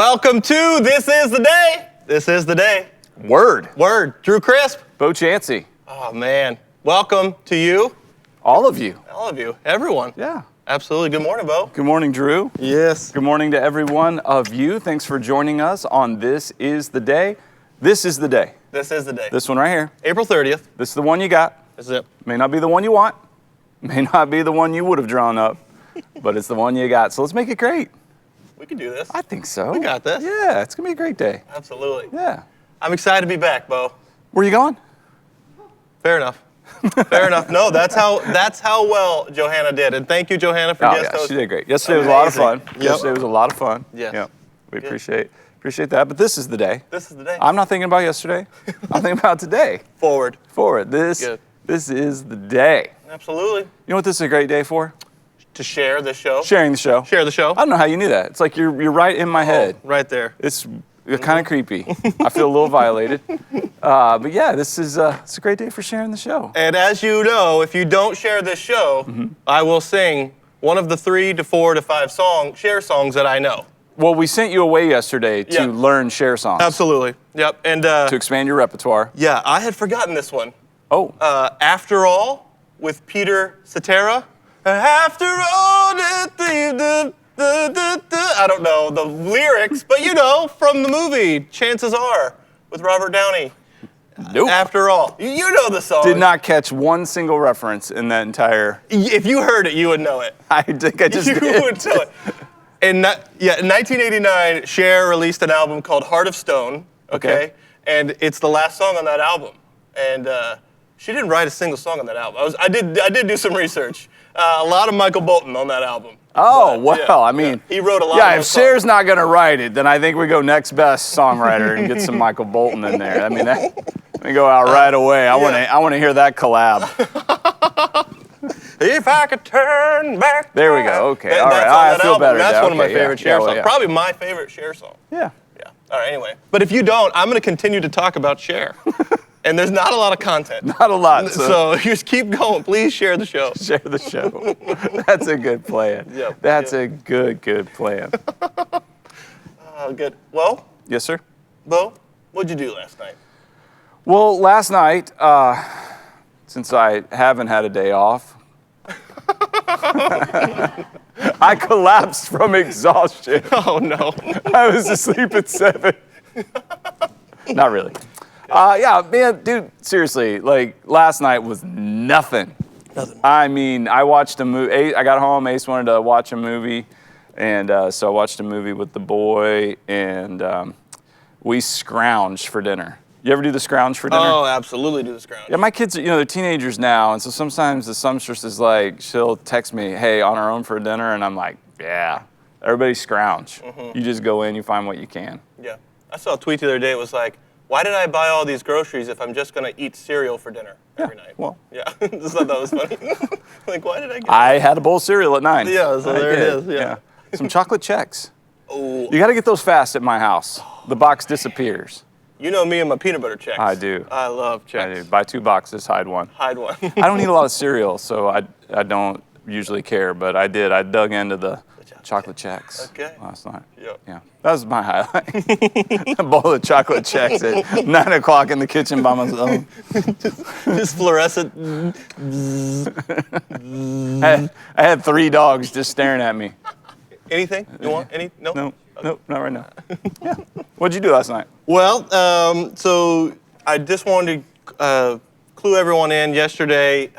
Welcome to This Is the Day. This is the day. Word. Drew Crisp. Bo Chansey. Oh, man. Welcome to you. All of you. All of you. Everyone. Yeah. Absolutely. Good morning, Bo. Good morning, Drew. Yes. Good morning to every one of you. Thanks for joining us on This Is the Day. This is the day. This is the day. This one right here. April 30th. This is the one you got. This is it. May not be the one you want. May not be the one you would have drawn up. But it's the one you got. So let's make it great. We can do this. I think so. We got this. Yeah, it's going to be a great day. Absolutely. Yeah. I'm excited to be back, Bo. Where are you going? Fair enough. Fair enough. No, that's how well Johanna did. And thank you, Johanna, for guest hosting. She did great. Yesterday was a lot of fun. Yep. Yesterday was a lot of fun. Yes. Yeah. We Good. appreciate that. But this is the day. This is the day. I'm not thinking about yesterday. I'm thinking about today. Forward. This is the day. Absolutely. You know what this is a great day for? To share this show. Sharing the show. Share the show. I don't know how you knew that. It's like you're right in my head. Right there. It's kind of creepy. I feel a little violated. But yeah, it's a great day for sharing the show. And as you know, if you don't share this show, I will sing one of the 3 to 4 to 5 share songs that I know. Well, we sent you away yesterday to Yeah. learn share songs. Absolutely. Yep. And To expand your repertoire. yeah, I had forgotten this one. Oh. After All with Peter Cetera. After all, I don't know the lyrics, but you know, from the movie, Chances Are, with Robert Downey. Nope. After All. You know the song. Did not catch one single reference in that entire. If you heard it, you would know it. I think I just You did. would know it. In 1989, Cher released an album called Heart of Stone, okay? And it's the last song on that album. And she didn't write a single song on that album. I did do some research. A lot of Michael Bolton on that album. Oh, But, well, I mean. he wrote a lot Yeah, of if those Cher's not going to write it, then I think we go next best songwriter and get some Michael Bolton in there. I mean, let me go out right away. I want to hear that collab. If I could turn back. There we go. Okay. That- All right. that's on I that feel album. better That's now. one of my Okay, yeah. favorite Cher Yeah, well, songs. yeah. Probably my favorite Cher song. Yeah. Yeah. All right, anyway. But if you don't, I'm going to continue to talk about Cher. And there's not a lot of content. Not a lot. So just keep going. Please share the show. Share the show. That's a good plan. Yep, That's yep. a good plan. Good. Well, Yes, sir. Bo, what'd you do last night? Well, last night, since I haven't had a day off, I collapsed from exhaustion. Oh, no. I was asleep at 7. Not really. Yeah, man, dude, seriously, like, last night was nothing. Nothing. I mean, I watched a movie. I got home, Ace wanted to watch a movie, and so I watched a movie with the boy, and we scrounged for dinner. You ever do the scrounge for dinner? Oh, absolutely do the scrounge. Yeah, my kids, they're teenagers now, and so sometimes the songstress is like, she'll text me, hey, on our own for dinner, and I'm like, yeah, everybody scrounge. You just go in, you find what you can. Yeah. I saw a tweet the other day. It was like, why did I buy all these groceries if I'm just going to eat cereal for dinner every night? well. Yeah. Just thought that was funny. Like, why did I get I had a bowl of cereal at 9. Yeah, so I there it did, is, yeah. Some chocolate checks. Oh, You got to get those fast at my house. The box disappears. you know me and my peanut butter checks. I do. I love I checks. do. Buy 2 boxes, hide 1. Hide one. I don't eat a lot of cereal, so I don't usually care, but I did. I dug into the chocolate checks last night. Yep. Yeah, that was my highlight. A bowl of chocolate checks at 9 o'clock in the kitchen by myself. Just fluorescent. I had 3 dogs just staring at me. Anything? You want any? No? Nope, not right now. Yeah. What'd you do last night? Well, so I just wanted to clue everyone in. Yesterday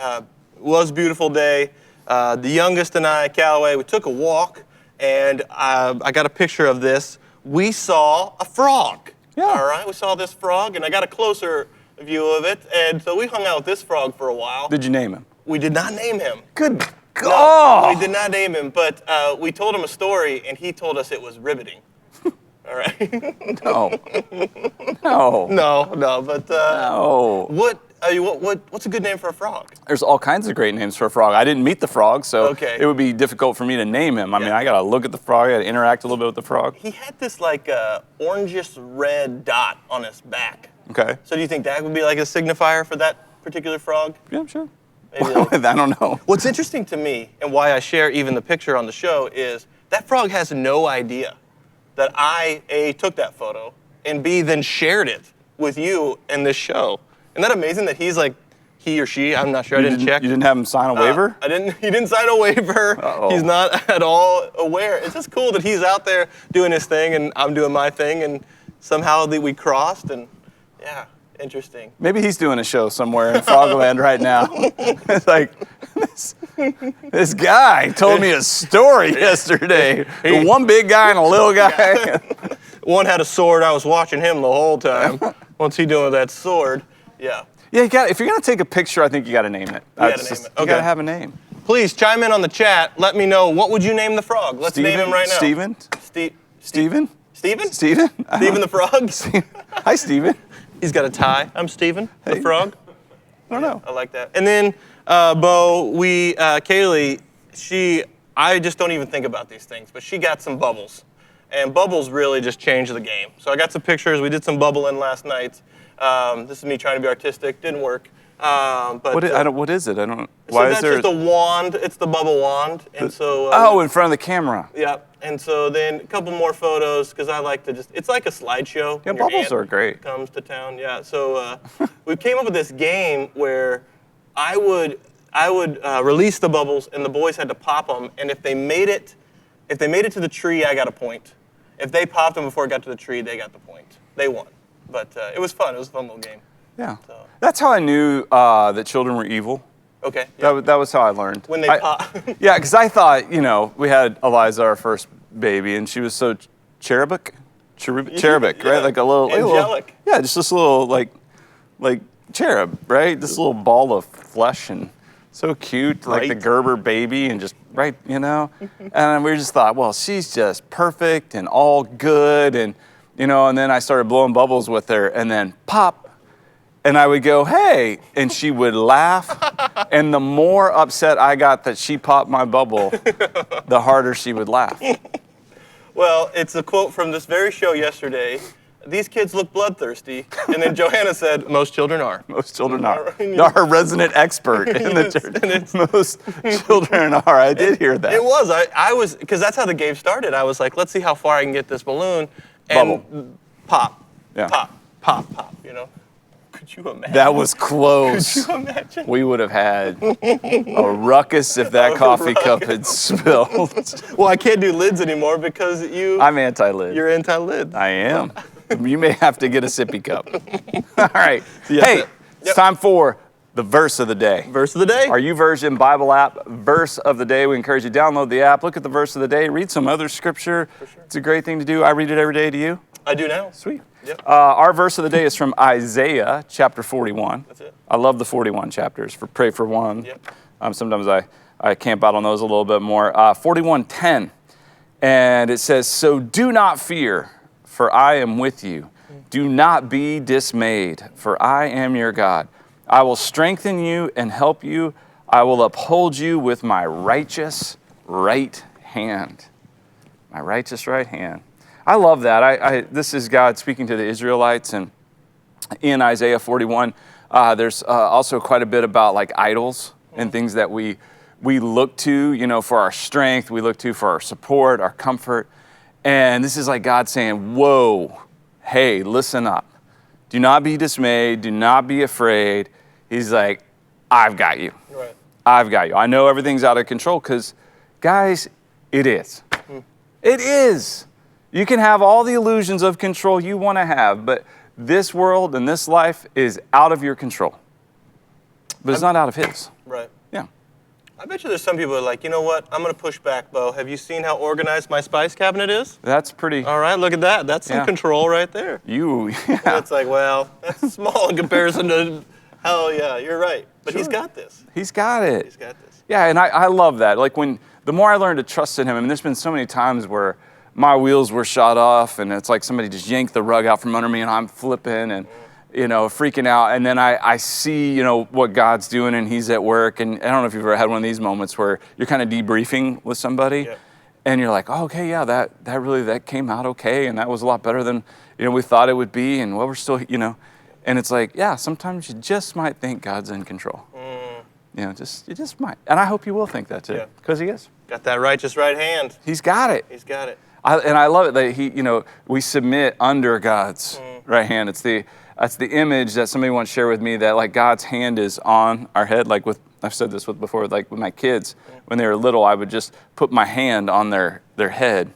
was a beautiful day. The youngest and I, Callaway, we took a walk, and I got a picture of this. We saw a frog. Yeah. All right, we saw this frog, and I got a closer view of it, and so we hung out with this frog for a while. Did you name him? We did not name him. Good No, God. we did not name him, but we told him a story, and he told us it was riveting. All right. No. No. No, but No. what's a good name for a frog? There's all kinds of great names for a frog. I didn't meet the frog, so Okay. it would be difficult for me to name him. I mean, I gotta look at the frog, I gotta interact a little bit with the frog. He had this like orangish red dot on his back. Okay. So do you think that would be like a signifier for that particular frog? Yeah, sure. Maybe like- I don't know. What's interesting to me, and why I share even the picture on the show, is that frog has no idea that I, A, took that photo, and B, then shared it with you in this show. Isn't that amazing that he's like, he or she, I'm not sure, I didn't check. You didn't have him sign a waiver? He didn't sign a waiver. Uh-oh. He's not at all aware. It's just cool that he's out there doing his thing and I'm doing my thing, and somehow we crossed, and yeah, interesting. Maybe he's doing a show somewhere in Frogland right now. It's like, this guy told me a story yesterday. One big guy and a little guy. One had a sword. I was watching him the whole time. What's he doing with that sword? Yeah. Yeah, if you're going to take a picture, I think you got to name it. You got to have a name. Please chime in on the chat. Let me know, what would you name the frog? Let's name him right now. Steven? Steven? Steven? Steven the frog? Hi, Steven. He's got a tie. I'm Steven the frog. I don't know. I like that. And then, Bo, Kaylee, I just don't even think about these things, but she got some bubbles. And bubbles really just changed the game. So I got some pictures. We did some bubbling last night. This is me trying to be artistic. Didn't work. But what is it? I don't. So that's just a wand. It's the bubble wand. And so. In front of the camera. Yeah. And so then a couple more photos, because I like to it's like a slideshow. Yeah, bubbles are great. Comes to town. Yeah. So we came up with this game where I would release the bubbles and the boys had to pop them, and if they made it to the tree, I got a point. If they popped them before it got to the tree, they got the point. They won. But it was fun. It was a fun little game. Yeah. So. That's how I knew that children were evil. Okay. Yeah. That was how I learned. When they pop. Yeah, because I thought, we had Eliza, our first baby, and she was so cherubic, yeah. right? Like a little angelic. Just this little like cherub, right? This little ball of flesh and so cute, right. Like the Gerber baby, and just right, And we just thought, well, she's just perfect and all good, and and then I started blowing bubbles with her, and then pop. And I would go, hey, and she would laugh. And the more upset I got that she popped my bubble, the harder she would laugh. Well, it's a quote from this very show yesterday. These kids look bloodthirsty. And then Johannas said, most children are. Most children are. Our resident expert in the church. Most children are. I did hear that. It was. I was, because that's how the game started. I was like, let's see how far I can get this balloon. And bubble. Pop. Yeah. Pop. Could you imagine? That was close. Could you imagine? We would have had a ruckus if that coffee cup had spilled. Well, I can't do lids anymore because I'm anti-lid. You're anti-lid. I am. You may have to get a sippy cup. All right. Hey, it's time for the verse of the day. Verse of the day. Our YouVersion Bible app, verse of the day. We encourage you to download the app, look at the verse of the day, read some other scripture. For sure. It's a great thing to do. I read it every day. Do you? I do now. Sweet. Yep. Our verse of the day is from Isaiah chapter 41. That's it. I love the 41 chapters. Pray for one. Yep. Sometimes I camp out on those a little bit more. 41:10. And it says, so do not fear, for I am with you. Do not be dismayed, for I am your God. I will strengthen you and help you. I will uphold you with my righteous right hand. My righteous right hand. I love that. This is God speaking to the Israelites, and in Isaiah 41, there's also quite a bit about like idols and things that we look to, for our strength. We look to for our support, our comfort. And this is like God saying, whoa, hey, listen up. Do not be dismayed. Do not be afraid. He's like, I've got you. Right. I've got you. I know everything's out of control because, guys, it is. It is. You can have all the illusions of control you want to have, but this world and this life is out of your control. But it's not out of his. Right. Yeah. I bet you there's some people who are like, you know what? I'm going to push back, Bo. Have you seen how organized my spice cabinet is? That's pretty. All right, look at that. That's some control right there. Yeah. It's like, well, that's small in comparison to, hell yeah, you're right. But he's got this. He's got it. He's got this. Yeah, and I love that. Like the more I learn to trust in him, and there's been so many times where my wheels were shot off and it's like somebody just yanked the rug out from under me and I'm flipping and, freaking out. And then I see, what God's doing and he's at work. And I don't know if you've ever had one of these moments where you're kind of debriefing with somebody and you're like, oh, okay, yeah, that came out okay. And that was a lot better than, we thought it would be. And we're still, and it's like, yeah, sometimes you just might think God's in control. You just might. And I hope you will think that too, because he is. Got that righteous right hand. He's got it. He's got it. I love it that we submit under God's right hand. That's the image that somebody once shared with me, that like God's hand is on our head. Like I've said this before, like with my kids, when they were little, I would just put my hand on their head,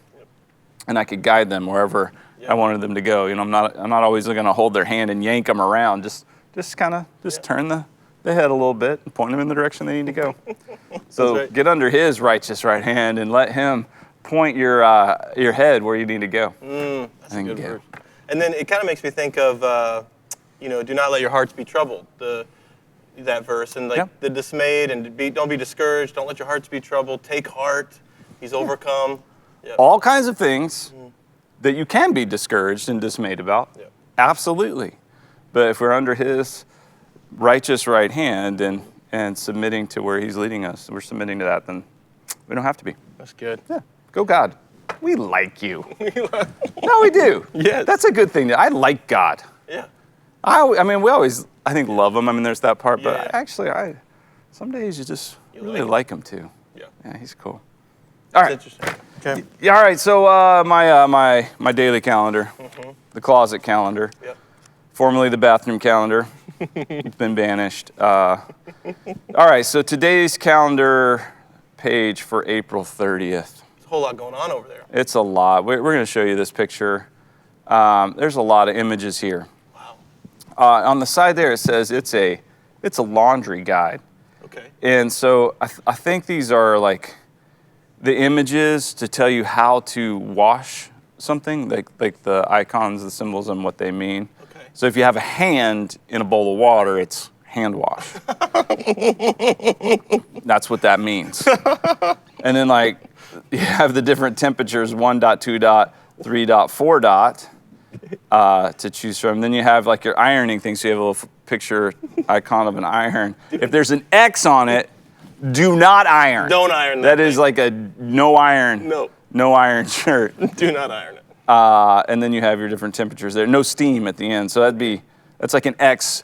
and I could guide them wherever I wanted them to go. I'm not always going to hold their hand and yank them around. Just kind of turn the head a little bit and point them in the direction they need to go. So right. Get under His righteous right hand and let Him point your head where you need to go. That's a good verse. And then it kind of makes me think of, do not let your hearts be troubled. That verse, and the dismayed, and don't be discouraged. Don't let your hearts be troubled. Take heart. He's overcome. Yep. All kinds of things that you can be discouraged and dismayed about. Yep. Absolutely. But if we're under His righteous right hand and submitting to where He's leading us, we're submitting to that, then we don't have to be. That's good. Yeah. Go God. We like you. No, we do. Yes. That's a good thing. I like God. Yeah. I mean, we always, I think, love Him. I mean, there's that part, but Yeah. some days you just really like him. like Him too. Yeah. Yeah, He's cool. All right. That's interesting. Okay. Yeah, all right. So my daily calendar, the closet calendar, Yep. formerly the bathroom calendar, it's been banished. All right. So today's calendar page for April 30th. There's a whole lot going on over there. It's a lot. We're going to show you this picture. There's a lot of images here. Wow. On the side there, it says it's a laundry guide. Okay. And so I think these are like the images to tell you how to wash something, like the icons, the symbols, and what they mean. Okay. So if you have a hand in a bowl of water, it's hand wash. That's what that means. And then like you have the different temperatures, 1.2, 3.4 to choose from. Then you have like your ironing thing. So you have a little picture icon of an iron. If there's an X on it, do not iron. Don't iron that. That is thing. like a no iron. No iron shirt. Do not iron it. And then you have your different temperatures there. No steam at the end. So that's like an X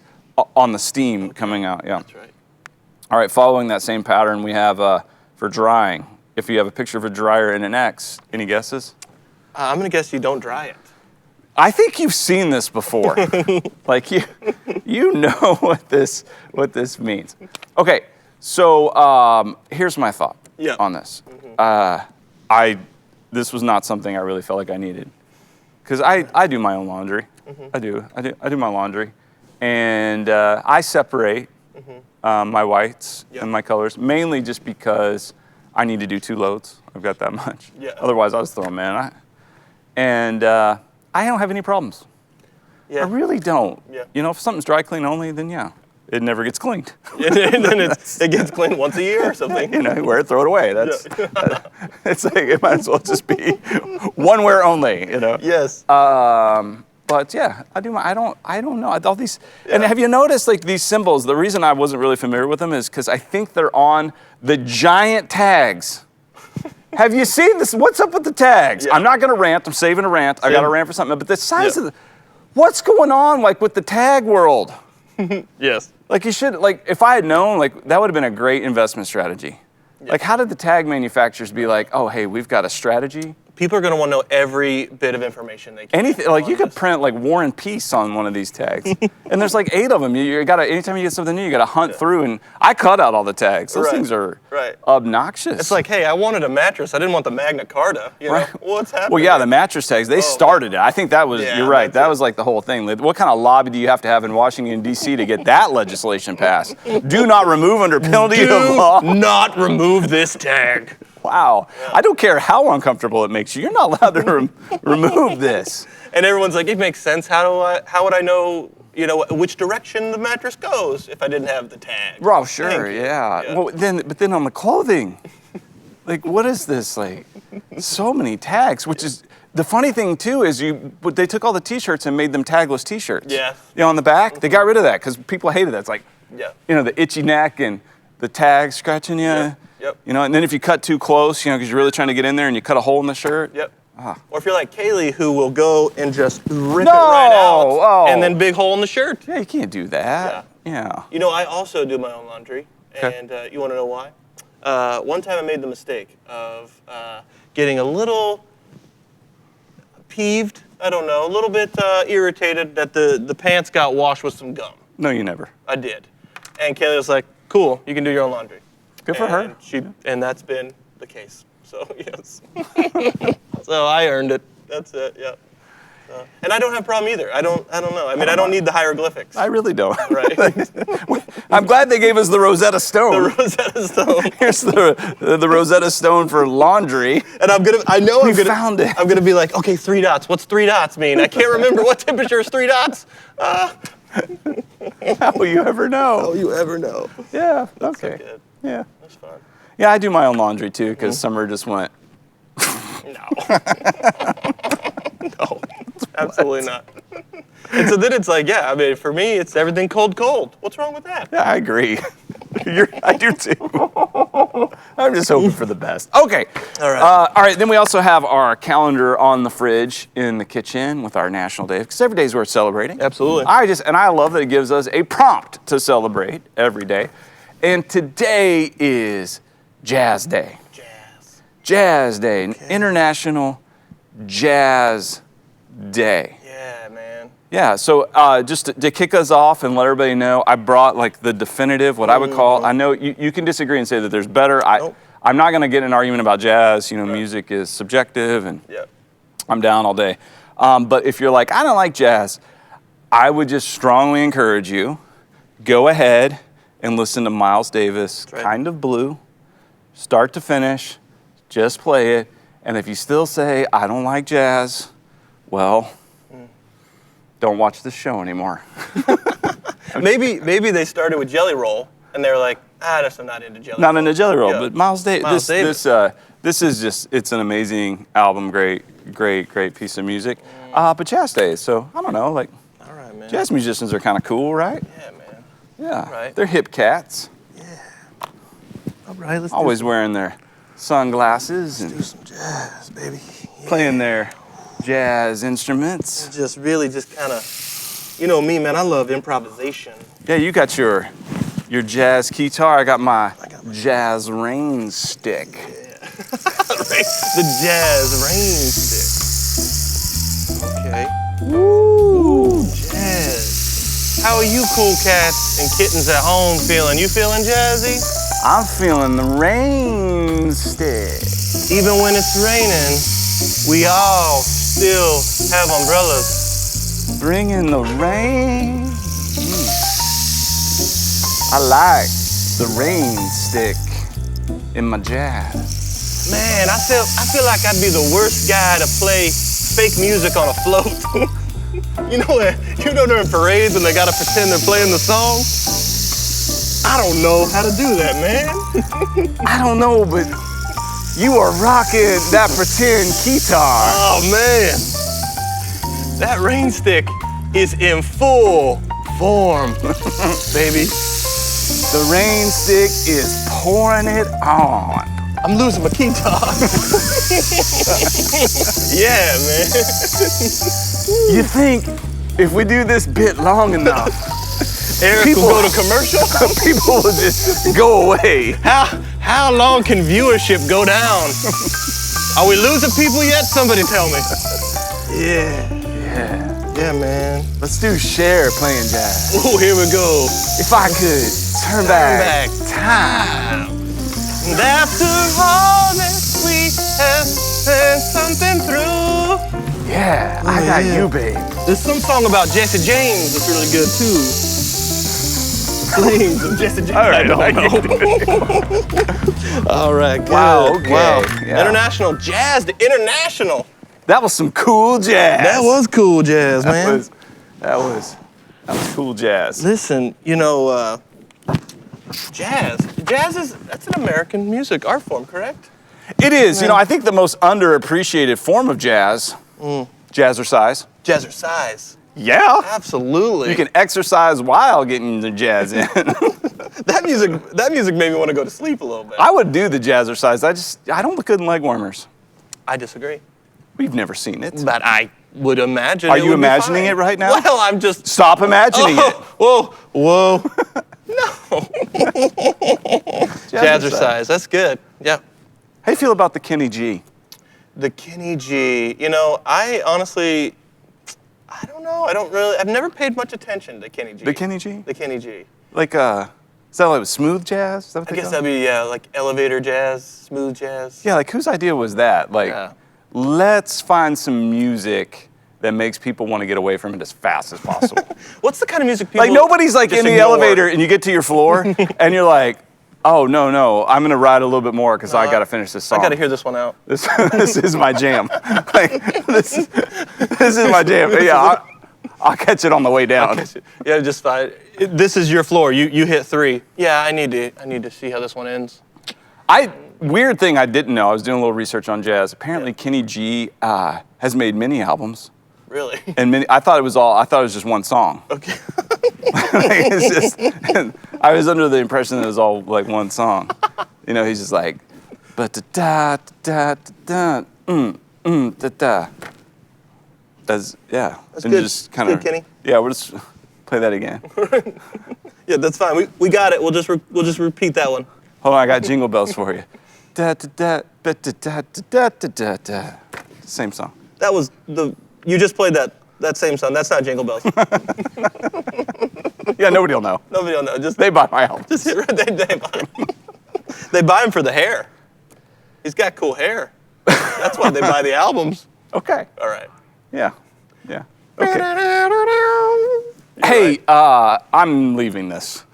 on the steam coming out. Yeah. That's right. All right. Following that same pattern, we have for drying. If you have a picture of a dryer and an X, any guesses? I'm gonna guess you don't dry it. I think you've seen this before. Like you know what this means. Okay. So here's my thought on this. This was not something I really felt like I needed, because I do my own laundry. I do my laundry, and I separate my whites and my colors, mainly just because I need to do 2 loads. I've got that much. Yeah. Otherwise, I'll just throw them in. I don't have any problems. Yeah. I really don't. Yeah. If something's dry clean only, then yeah, it never gets cleaned. And then it gets cleaned once a year or something. Wear it, throw it away. That's it's like it might as well just be one wear only. Yes. But yeah, I don't know all these. And have you noticed like these symbols? The reason I wasn't really familiar with them is because I think they're on the giant tags. Have you seen this? What's up with the tags? Yeah. I'm not going to rant. I'm saving a rant. I got to rant for something. But the size of what's going on like with the tag world? Yes. Like you should, like if I had known, like that would have been a great investment strategy. Yeah. Like how did the tag manufacturers be like, oh, hey, we've got a strategy? People are going to want to know every bit of information they can. Anything, like you could print like War and Peace on one of these tags. And there's like 8 of them. You got to, anytime you get something new, you got to hunt through. And I cut out all the tags. Those things are obnoxious. It's like, hey, I wanted a mattress. I didn't want the Magna Carta. Right. What's happening? Well, yeah, the mattress tags, they started it. I think that was, you're right. That was like the whole thing. What kind of lobby do you have to have in Washington, D.C. to get that legislation passed? Do not remove under penalty of law. Do not remove this tag. Wow. Yeah. I don't care how uncomfortable it makes you. You're not allowed to remove this. And everyone's like, it makes sense. How would I know, which direction the mattress goes if I didn't have the tag? Oh, sure, yeah. Well, but then on the clothing, like, what is this? Like, so many tags, which is, the funny thing, too, is they took all the T-shirts and made them tagless T-shirts. Yeah. On the back, they got rid of that because people hated that. It's like, the itchy neck and the tag scratching you. Yeah. Yep. And then if you cut too close, because you're really trying to get in there and you cut a hole in the shirt. Yep. Or if you're like Kaylee, who will go and just rip it right out, and then big hole in the shirt. Yeah, you can't do that. Yeah. I also do my own laundry, and you want to know why? One time I made the mistake of getting a little peeved. I don't know, a little bit irritated that the pants got washed with some gum. No, you never. I did. And Kaylee was like, cool, you can do your own laundry. Good for her. And that's been the case. So, yes. So I earned it. That's it, yeah. And I don't have a problem either. I don't know. I mean, I don't need the hieroglyphics. I really don't. Right. I'm glad they gave us the Rosetta Stone. The Rosetta Stone. Here's the Rosetta Stone for laundry. And I'm found it. I'm gonna be like, okay, 3 dots. What's 3 dots mean? I can't remember what temperature is 3 dots. How will you ever know? How will you ever know? Yeah. That's Okay. so good. Yeah. That's fun. Yeah, I do my own laundry too because Summer just went. No. No. Absolutely not. And so then it's like, yeah, I mean, for me, it's everything cold. What's wrong with that? Yeah, I agree. I do too. I'm just hoping for the best. Okay. All right. All right. Then we also have our calendar on the fridge in the kitchen with our National Day because every day is worth celebrating. Absolutely. I love that it gives us a prompt to celebrate every day, and today is Jazz Day. Jazz Day, an International Jazz Day. Yeah, man. Yeah, so just to kick us off and let everybody know, I brought like the definitive, what I would call, I know you can disagree and say that there's better. Nope. I'm not gonna get in an argument about jazz, music is subjective and I'm down all day. But if you're like, I don't like jazz, I would just strongly encourage you, go ahead and listen to Miles Davis, Kind of Blue, start to finish, just play it. And if you still say, I don't like jazz, well, don't watch this show anymore. Maybe they started with Jelly Roll, and they were like, I'm not into Jelly Roll. Not into Jelly Roll, Yeah. but Miles Davis. This is just, it's an amazing album, great piece of music. But Jazz Day, so I don't know, like, All right, man. jazz musicians are kind of cool, right? Yeah, man. Yeah, All right. They're hip cats. All right, let's Always wearing their sunglasses and do some jazz, baby. playing their jazz instruments. Just kind of, you know me, man, I love improvisation. Yeah, you got your jazz guitar. I got my jazz rain stick. The jazz rain stick. Okay. Woo! Jazz. How are you cool cats and kittens at home feeling? You feeling jazzy? I'm feeling the rain stick. Even when it's raining, we all still have umbrellas. Bringing the rain. I like the rain stick in my jazz. Man, I feel like I'd be the worst guy to play fake music on a float. You know they're in parades and they gotta pretend they're playing the song? I don't know how to do that, man. I don't know, but you are rocking that pretend guitar. Oh, man. That rain stick is in full form, baby. The rain stick is pouring it on. I'm losing my guitar. Yeah, man. You think if we do this bit long enough, Eric will go to commercial? people will just go away. How long can viewership go down? Are we losing people yet? Somebody tell me. Yeah, man. Let's do Cher playing jazz. Oh, here we go. If I could turn back time. And after all that we have been something through. Yeah, I got you, babe. There's some song about Jesse James that's really good too. Flames of Jesse James. All right, I don't know. All right, good. Wow, okay. Wow. Yeah. International Jazz, the International. That was some cool jazz. That was cool jazz, man. That was cool jazz. Listen, jazz. That's an American music art form, correct? It is. I think the most underappreciated form of jazz, jazzercise. Jazzercise. Yeah. Absolutely. You can exercise while getting the jazz in. That music made me want to go to sleep a little bit. I would do the jazzercise. I don't look good in leg warmers. I disagree. We've never seen it. But I would imagine. Are you imagining it right now? Well, I'm just. Stop imagining it. Whoa. No. Jazzercise. That's good. Yeah. How do you feel about the Kenny G? The Kenny G. You know, I honestly, I don't know. I've never paid much attention to Kenny G. The Kenny G? The Kenny G. Like, is that like smooth jazz? Is that what I they guess call it? that'd be, yeah, like elevator jazz, smooth jazz. Yeah, like whose idea was that? Like, let's find some music that makes people want to get away from it as fast as possible. What's the kind of music people Like nobody's like just in the ignore? elevator and you get to your floor and you're like, oh, no, I'm going to ride a little bit more because I got to finish this song. I got to hear this one out. This is my jam. Like, this is my jam. Yeah, I'll catch it on the way down. Yeah, just fine. This is your floor. You hit 3. Yeah, I need to see how this one ends. Weird thing I didn't know. I was doing a little research on jazz. Apparently, Kenny G has made many albums. Really? And I thought it was just one song. Okay. It's just, I was under the impression that it was all like one song. You know, he's just like, but da da da da da da. That's and good. just kind of Good, Kenny. Yeah, we'll just play that again. Yeah, that's fine. We got it. We'll just repeat that one. Hold on, I got jingle bells for you. Da da da da da da da da da. Same song. That was you just played that same song. That's not Jingle Bells. Yeah, nobody will know. Nobody will know. Just They buy my album. Just hit right. They buy him. They buy him for the hair. He's got cool hair. That's why they buy the albums. Okay. All right. Yeah. Okay. Hey, I'm leaving this.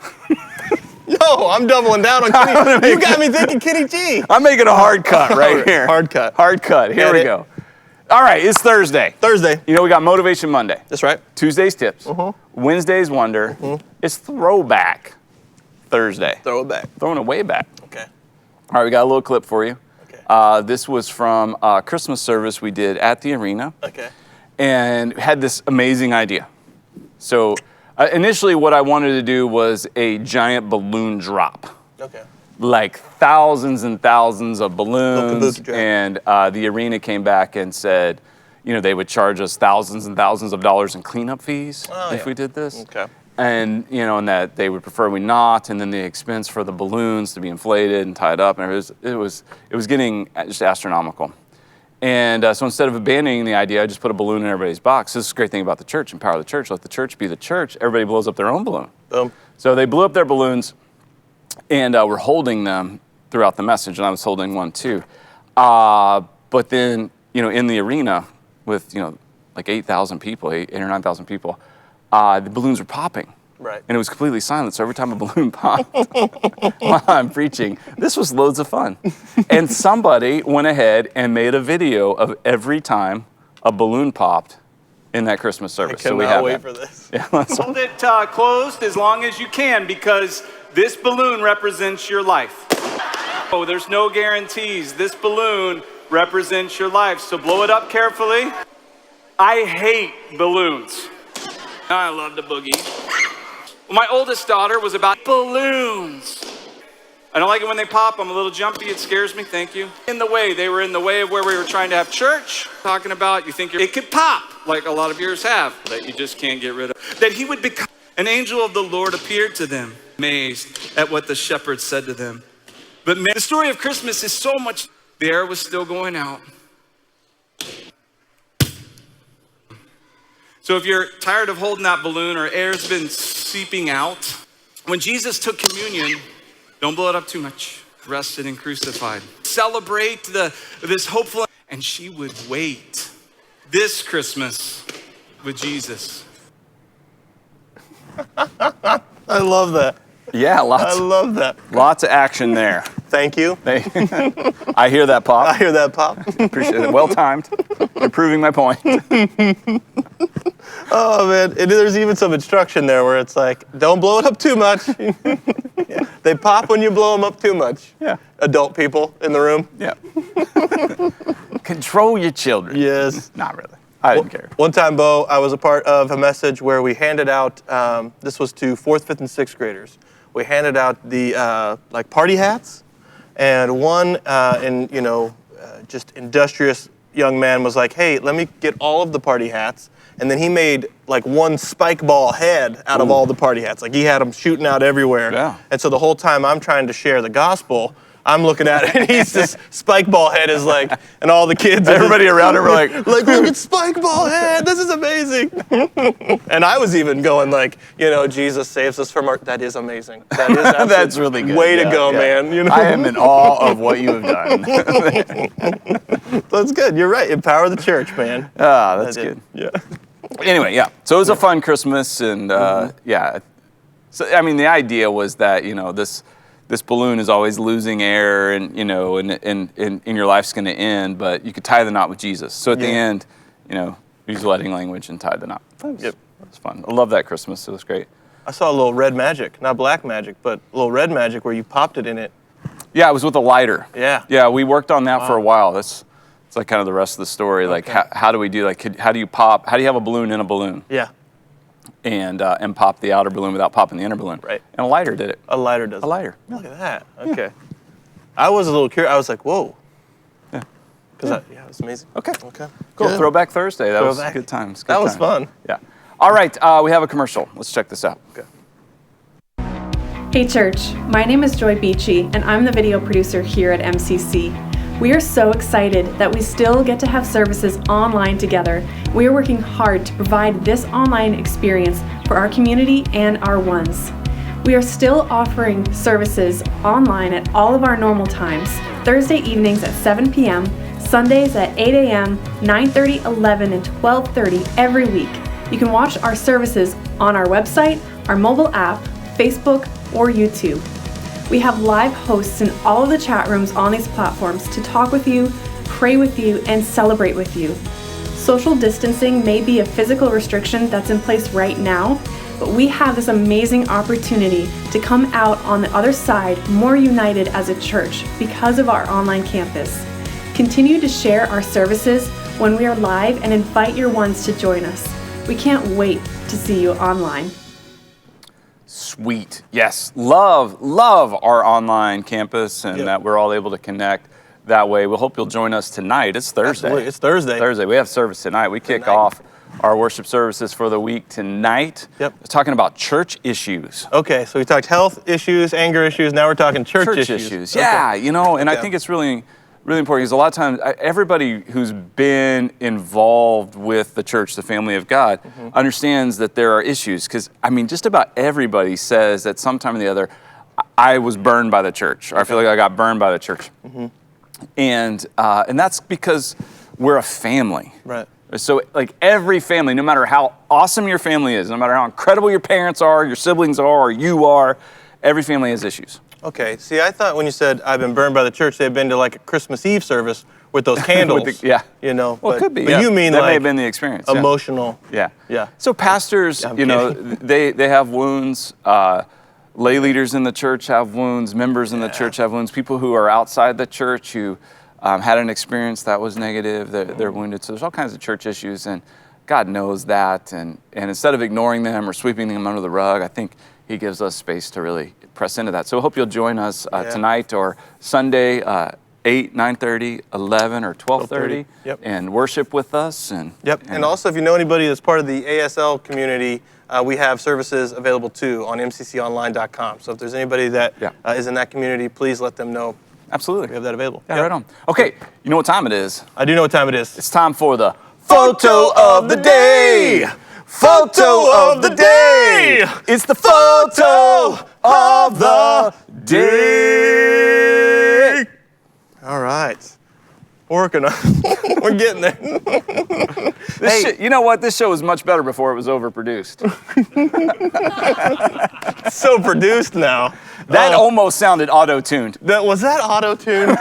No, I'm doubling down on Kenny. You got me thinking Kenny G. I'm making a hard cut right here. Hard cut. Hard cut. Here we go. All right, it's Thursday. You know, we got Motivation Monday. That's right. Tuesday's Tips. Wednesday's Wonder. It's Throwback Thursday. Throw it back. Throwing it way back. Okay. All right, we got a little clip for you. Okay. This was from a Christmas service we did at the arena. Okay. And had this amazing idea. So initially what I wanted to do was a giant balloon drop. Okay. Like thousands and thousands of balloons. Drop. And the arena came back and said, you know, they would charge us thousands and thousands of dollars in cleanup fees if we did this. Okay. And, you know, and that they would prefer we not, and then the expense for the balloons to be inflated and tied up, and it was getting just astronomical. And so instead of abandoning the idea, I just put a balloon in everybody's box. This is the great thing about the church, empower the church, let the church be the church. Everybody blows up their own balloon. Boom. So they blew up their balloons, and we're holding them throughout the message, and I was holding one too. But then, you know, in the arena with, you know, like 8,000 people, 8 or 9,000 people, the balloons were popping. Right. And it was completely silent, so every time a balloon popped while I'm preaching, this was loads of fun. And somebody went ahead and made a video of every time a balloon popped in that Christmas service. I cannot wait for this. Yeah, let's Hold it closed as long as you can, because this balloon represents your life. Oh, there's no guarantees. This balloon represents your life, so blow it up carefully. I hate balloons. I love the boogie. My oldest daughter was about balloons. I don't like it when they pop. I'm a little jumpy. It scares me. Thank you. They were in the way of where we were trying to have church. Talking about, you think it could pop, like a lot of yours have, that you just can't get rid of. That he would become. An angel of the Lord appeared to them, amazed at what the shepherds said to them. But the story of Christmas is so much. The air was still going out. So if you're tired of holding that balloon or air's been seeping out, when Jesus took communion, don't blow it up too much. Arrested and crucified. Celebrate this hopeful, and she would wait this Christmas with Jesus. I love that. Yeah, I love that. lots of action there. Thank you. I hear that pop. I hear that pop. Appreciate it. Well timed. You're proving my point. Oh man, there's even some instruction there where it's like, don't blow it up too much. Yeah. They pop when you blow them up too much. Yeah. Adult people in the room. Yeah. Control your children. Yes. Not really. I didn't care. One time, Bo, I was a part of a message where we handed out, this was to 4th, 5th, and 6th graders. We handed out the like party hats, and one just industrious young man was like, hey, let me get all of the party hats. And then he made like one spike ball head out of all the party hats. Like he had them shooting out everywhere. Yeah. And so the whole time I'm trying to share the gospel, I'm looking at it, and he's just Spike Ball Head is like, and all the kids, Everybody around him were like, look at Spike Ball Head, this is amazing. And I was even going like, Jesus saves us from our. That is amazing. That is absolutely, that's really good. Way to go, man. I am in awe of what you have done. That's good. You're right. Empower the church, man. Ah, that's good. Yeah. Anyway, yeah. So it was a fun Christmas, and yeah. So I mean, the idea was that this balloon is always losing air, and and your life's going to end, but you could tie the knot with Jesus. So at the end, use wedding language and tie the knot. That was fun. I love that Christmas. It was great. I saw a little red magic, not black magic, but a little red magic where you popped it in it. Yeah, it was with a lighter. Yeah. Yeah, we worked on that for a while. It's like kind of the rest of the story. Like, how do we do, how do you have a balloon in a balloon? Yeah. And pop the outer balloon without popping the inner balloon. Right. And a lighter did it. A lighter does it. A lighter. Look at that. Okay. I was a little curious. I was like, whoa. Yeah. Because it was amazing. Okay. Okay. Cool. Good. Throwback Thursday. That was Throwback. good times. That was fun. Yeah. All right. We have a commercial. Let's check this out. Okay. Hey church, my name is Joy Beachy and I'm the video producer here at MCC. We are so excited that we still get to have services online together. We are working hard to provide this online experience for our community and our ones. We are still offering services online at all of our normal times, Thursday evenings at 7 p.m., Sundays at 8 a.m., 9:30, 11, and 12:30 every week. You can watch our services on our website, our mobile app, Facebook, or YouTube. We have live hosts in all of the chat rooms on these platforms to talk with you, pray with you, and celebrate with you. Social distancing may be a physical restriction that's in place right now, but we have this amazing opportunity to come out on the other side more united as a church because of our online campus. Continue to share our services when we are live and invite your ones to join us. We can't wait to see you online. Sweet. Yes. Love our online campus and that we're all able to connect that way. We hope you'll join us tonight. It's Thursday. Absolutely. It's Thursday. Thursday. We have service tonight. We kick off our worship services for the week tonight. Yep. We're talking about church issues. Okay, so we talked health issues, anger issues. Now we're talking church issues. Yeah, Okay. and I think it's really important because a lot of times everybody who's been involved with the church, the family of God, understands that there are issues because, just about everybody says at some time or the other, I was burned by the church, or I feel like I got burned by the church. And that's because we're a family. Right. So like every family, no matter how awesome your family is, no matter how incredible your parents are, your siblings are, or you are, every family has issues. Okay, see, I thought when you said I've been burned by the church, they've been to like a Christmas Eve service with those candles. Well, but, it could be. But you mean that like may have been the experience. Emotional. Yeah. Yeah. So pastors, they have wounds. Lay leaders in the church have wounds. Members in the church have wounds. People who are outside the church who had an experience that was negative, they're wounded. So there's all kinds of church issues, and God knows that. And instead of ignoring them or sweeping them under the rug, I think He gives us space to really press into that. So I hope you'll join us tonight or Sunday, 8, 9:30, 11, or 12:30, and worship with us. And also, if you know anybody that's part of the ASL community, we have services available too on mcconline.com. So if there's anybody that is in that community, please let them know. Absolutely. We have that available. Yeah, right on. Okay, you know what time it is? I do know what time it is. It's time for the Photo of the Day! Photo of the Day! It's the Photo of the Day! All right. Working on it. We're getting there. You know what? This show was much better before it was overproduced. It's so produced now. That almost sounded auto-tuned. Was that auto-tuned?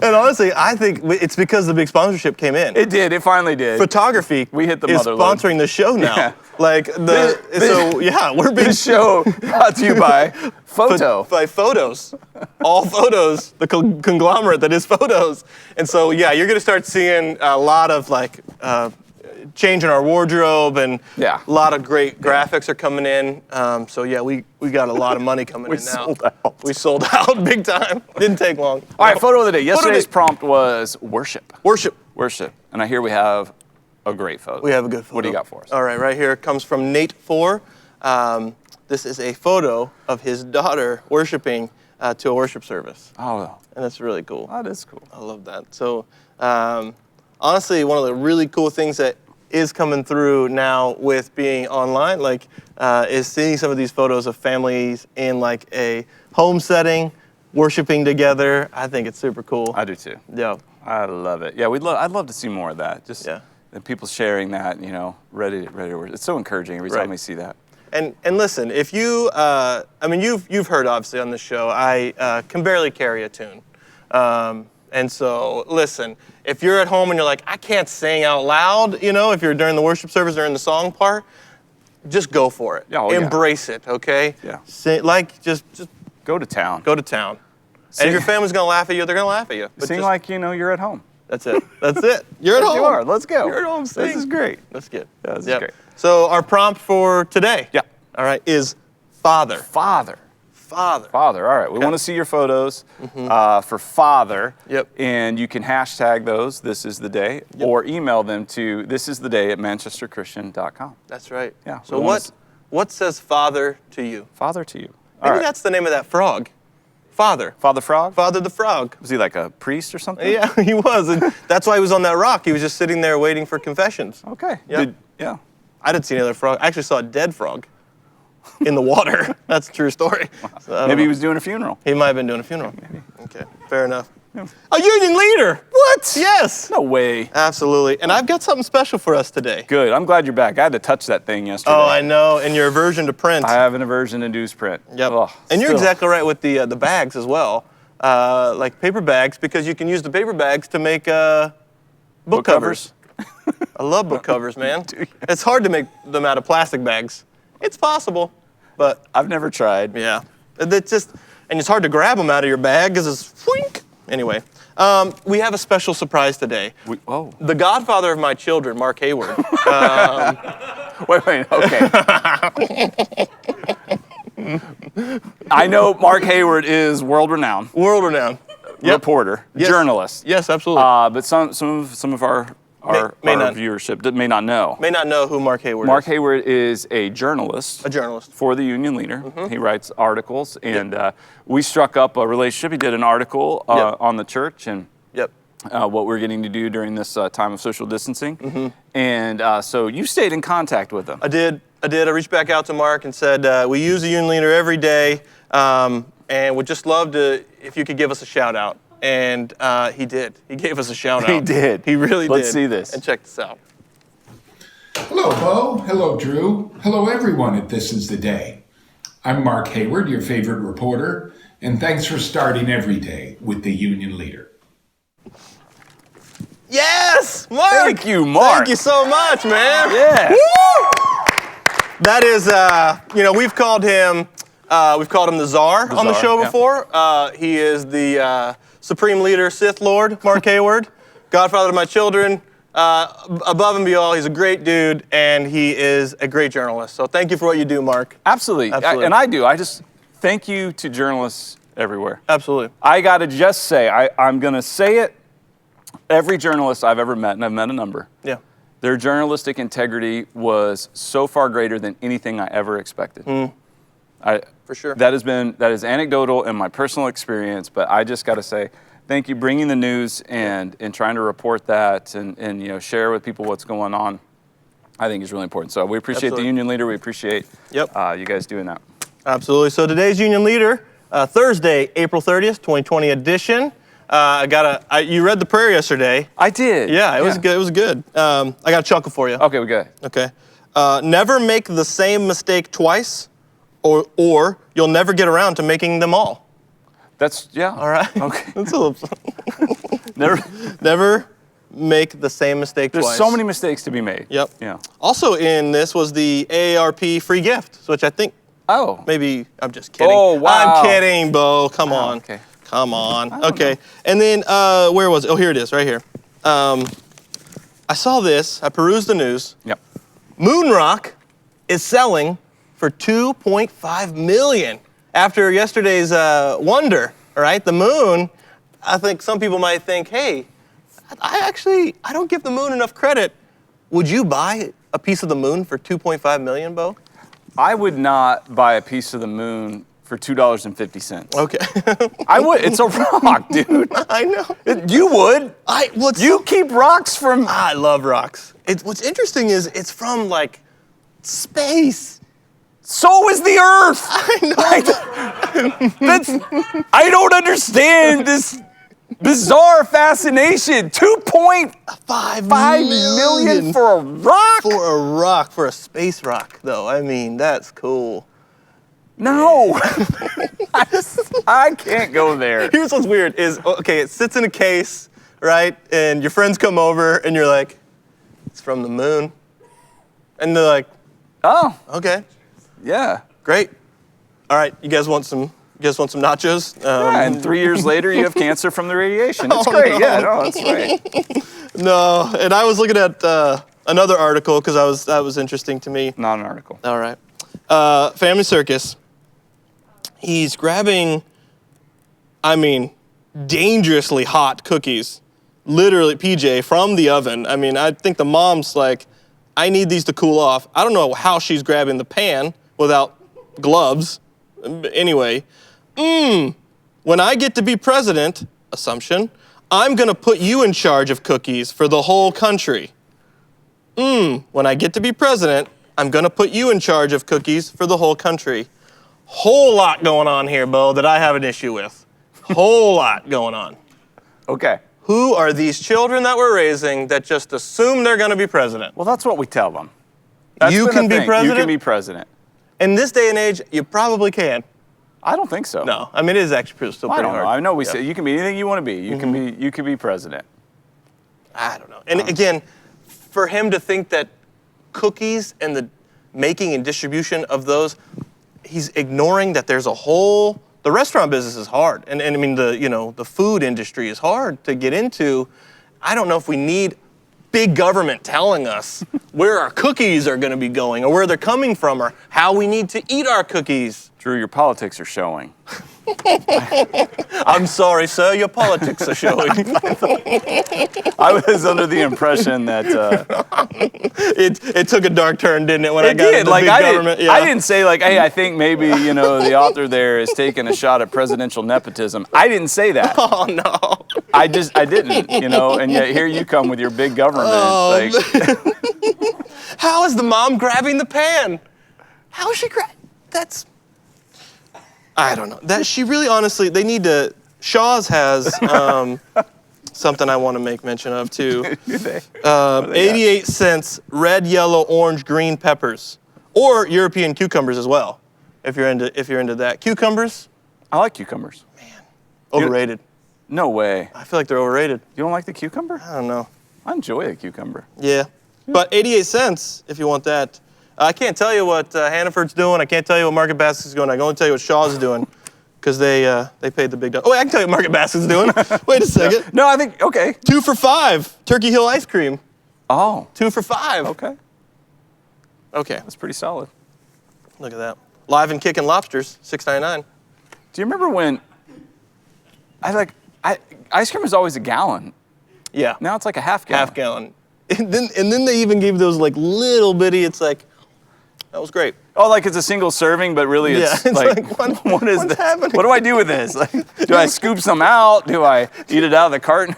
And honestly, I think it's because the big sponsorship came in. It did. It finally did. Photography we hit the is mother load. sponsoring the show now. Yeah. Like we're being This show brought to you by Photo. by Photos. All Photos, the conglomerate that is Photos. And so you're going to start seeing a lot of change in our wardrobe, and a lot of great graphics are coming in. We got a lot of money coming in now. We sold out big time. Didn't take long. All right, photo of the day. Yesterday's prompt was worship. Worship. And I hear we have a great photo. We have a good photo. What do you got for us? All right, right here. It comes from Nate 4. this is a photo of his daughter worshiping to a worship service. Oh, And it's really cool. that is cool. I love that. So honestly, one of the really cool things that is coming through now with being online, like, is seeing some of these photos of families in like a home setting, worshiping together. I think it's super cool. I do too. Yeah. I love it. Yeah, I'd love to see more of that. Just and people sharing that, ready to worship. It's so encouraging every time we see that. And listen, if you, I mean, you've heard obviously on this show, I can barely carry a tune. And so, listen, if you're at home and you're like, I can't sing out loud, if you're during the worship service, during the song part, just go for it. Embrace it, okay? Yeah. Sing, just go to town. Go to town. And if your family's gonna laugh at you, they're gonna laugh at you. But sing like you're at home. That's it. That's it. You're at home. You are. Let's go. You're at home. Sing. This is great. That's good. Yeah, this is great. So our prompt for today. Yeah. All right, is Father. Father. Father. Father. All right. We want to see your photos for Father. Yep. And you can hashtag those. This is the day, or email them to thisistheday@manchesterchristian.com. That's right. Yeah. So what says Father to you? Father to you. Maybe that's the name of that frog. Father. Father Frog? Father the Frog. Was he like a priest or something? Yeah, he was. And that's why he was on that rock. He was just sitting there waiting for confessions. Okay. Yep. Yeah. I didn't see any other frog. I actually saw a dead frog in the water. That's a true story. So Maybe he was doing a funeral. He might have been doing a funeral. Maybe. Okay, fair enough. Yeah. A union leader. What? Yes. No way. Absolutely. And I've got something special for us today. Good. I'm glad you're back. I had to touch that thing yesterday. Oh, I know. And your aversion to print. I have an aversion to newsprint. Yep. Oh, and you're exactly right with the bags as well. Like paper bags, because you can use the paper bags to make book covers. I love book covers, man. It's hard to make them out of plastic bags. It's possible, but I've never tried. Yeah, it's just, and it's hard to grab them out of your bag because it's whink. Anyway, we have a special surprise today. The godfather of my children, Mark Hayward. Wait, okay. I know Mark Hayward is world-renowned. World-renowned. Reporter, journalist. Yes, absolutely. But some of our viewership may not know. May not know who Mark Hayward is. Mark Hayward is a journalist. A journalist. For the Union Leader. He writes articles, and we struck up a relationship. He did an article on the church and what we're getting to do during this time of social distancing. And so you stayed in contact with him. I did. I reached back out to Mark and said, we use the Union Leader every day, and would just love to, if you could give us a shout out. And he did. He gave us a shout out. He did. He really did. Let's see this. And check this out. Hello, Bo. Hello, Drew. Hello, everyone at This Is the Day. I'm Mark Hayward, your favorite reporter, and thanks for starting every day with the Union Leader. Yes, Mark. Thank you, Mark. Thank you so much, man. Yeah. Woo! That is, we've called him the Czar on the show before. He is the Supreme Leader, Sith Lord, Mark Hayward, godfather of my children. Above and beyond, he's a great dude, and he is a great journalist. So thank you for what you do, Mark. Absolutely. I do. I just thank you to journalists everywhere. Absolutely. I got to just say, I'm going to say it. Every journalist I've ever met, and I've met a number, their journalistic integrity was so far greater than anything I ever expected. For sure. That is anecdotal in my personal experience, but I just got to say, thank you bringing the news and trying to report that and share with people what's going on. I think is really important. So we appreciate the Union Leader. We appreciate you guys doing that. Absolutely. So today's Union Leader, Thursday, April 30th, 2020 edition. You read the prayer yesterday. I did. Yeah, it was good. It was good. I got a chuckle for you. Okay, we got it. Okay. Never make the same mistake twice, or you'll never get around to making them all. All right. Okay. That's a little. Never make the same mistake twice. There's so many mistakes to be made. Yep. Yeah. Also in this was the AARP free gift, which I think. Oh. Maybe I'm just kidding. Oh wow. I'm kidding, Bo. Come on. Okay. Come on. Okay. And then where was it? Oh, here it is, right here. I saw this. I perused the news. Yep. Moon rock is selling for $2.5 million after yesterday's wonder. All right, the moon. I think some people might think, hey, I don't give the moon enough credit. Would you buy a piece of the moon for $2.5 million, Bo? I would not buy a piece of the moon for $2.50. Okay. I would. It's a rock, dude. I know. You would. You keep rocks from. I love rocks. What's interesting is it's from like space. So is the Earth. I know. I don't understand this bizarre fascination. 2.5 million for a rock? For a rock, for a space rock, though. I mean, that's cool. No. I can't go there. Here's what's weird is, okay, it sits in a case, right? And your friends come over and you're like, it's from the moon. And they're like, Oh, okay, yeah. great. All right, you guys want some nachos? Yeah, and 3 years later, you have cancer from the radiation. It's Oh, great. no. Yeah, no, that's great. No, and I was looking at another article because that was interesting to me. Not an article. All right. Family Circus. He's grabbing, I mean, dangerously hot cookies, literally, PJ, from the oven. I mean, I think the mom's like, I need these to cool off. I don't know how she's grabbing the pan without gloves. Anyway, when I get to be president, assumption, I'm going to put you in charge of cookies for the whole country. When I get to be president, I'm going to put you in charge of cookies for the whole country. Whole lot going on here, Bo, that I have an issue with. Whole lot going on. Okay. Who are these children that we're raising that just assume they're going to be president? Well, that's what we tell them. That's You been can the be thing. president? You can be president. In this day and age, you probably can. I don't think so. No, I mean, it is actually still I pretty don't hard. know. I know we Yeah. say you can be anything you want to be. You can be. You can be president. I don't know. And again, for him to think that cookies and the making and distribution of those, he's ignoring that there's the restaurant business is hard. And I mean, the food industry is hard to get into. I don't know if we need big government telling us where our cookies are going to be going or where they're coming from or how we need to eat our cookies. Drew, your politics are showing. I'm sorry, sir, your politics are showing. I was under the impression that It took a dark turn, didn't it, when I it got did. into Like big government? I didn't say like, hey, I think maybe the author there is taking a shot at presidential nepotism. I didn't say that. Oh, no. I didn't. And yet here you come with your big government. Oh, like, How is the mom grabbing the pan? How is she That's, I don't know. That she really, honestly, they need to. Shaw's has something I want to make mention of too. do they? 88 cents, red, yellow, orange, green peppers, or European cucumbers as well. If you're into that, cucumbers, I like cucumbers. overrated. No way. I feel like they're overrated. You don't like the cucumber? I don't know. I enjoy a cucumber. Yeah, but 88 cents if you want that. I can't tell you what Hannaford's doing. I can't tell you what Market Basket's doing. I can only tell you what Shaw's is doing because they paid the big dollar. Oh, wait, I can tell you what Market Basket's doing. Wait a second. No, I think, okay. 2 for $5, Turkey Hill ice cream. Oh, 2 for $5. okay. Okay, That's pretty solid. look at that. Live and Kickin' Lobsters, $6.99. Do you remember when ice cream was always a gallon? Yeah, Now it's like a half gallon. half gallon. And then they even gave those like little bitty. It's like that was great. Oh, like it's a single serving, but really it's, Yeah, it's like, like, what is what's this? happening? What do I do with this? Like, do I scoop some out? Do I eat it out of the carton?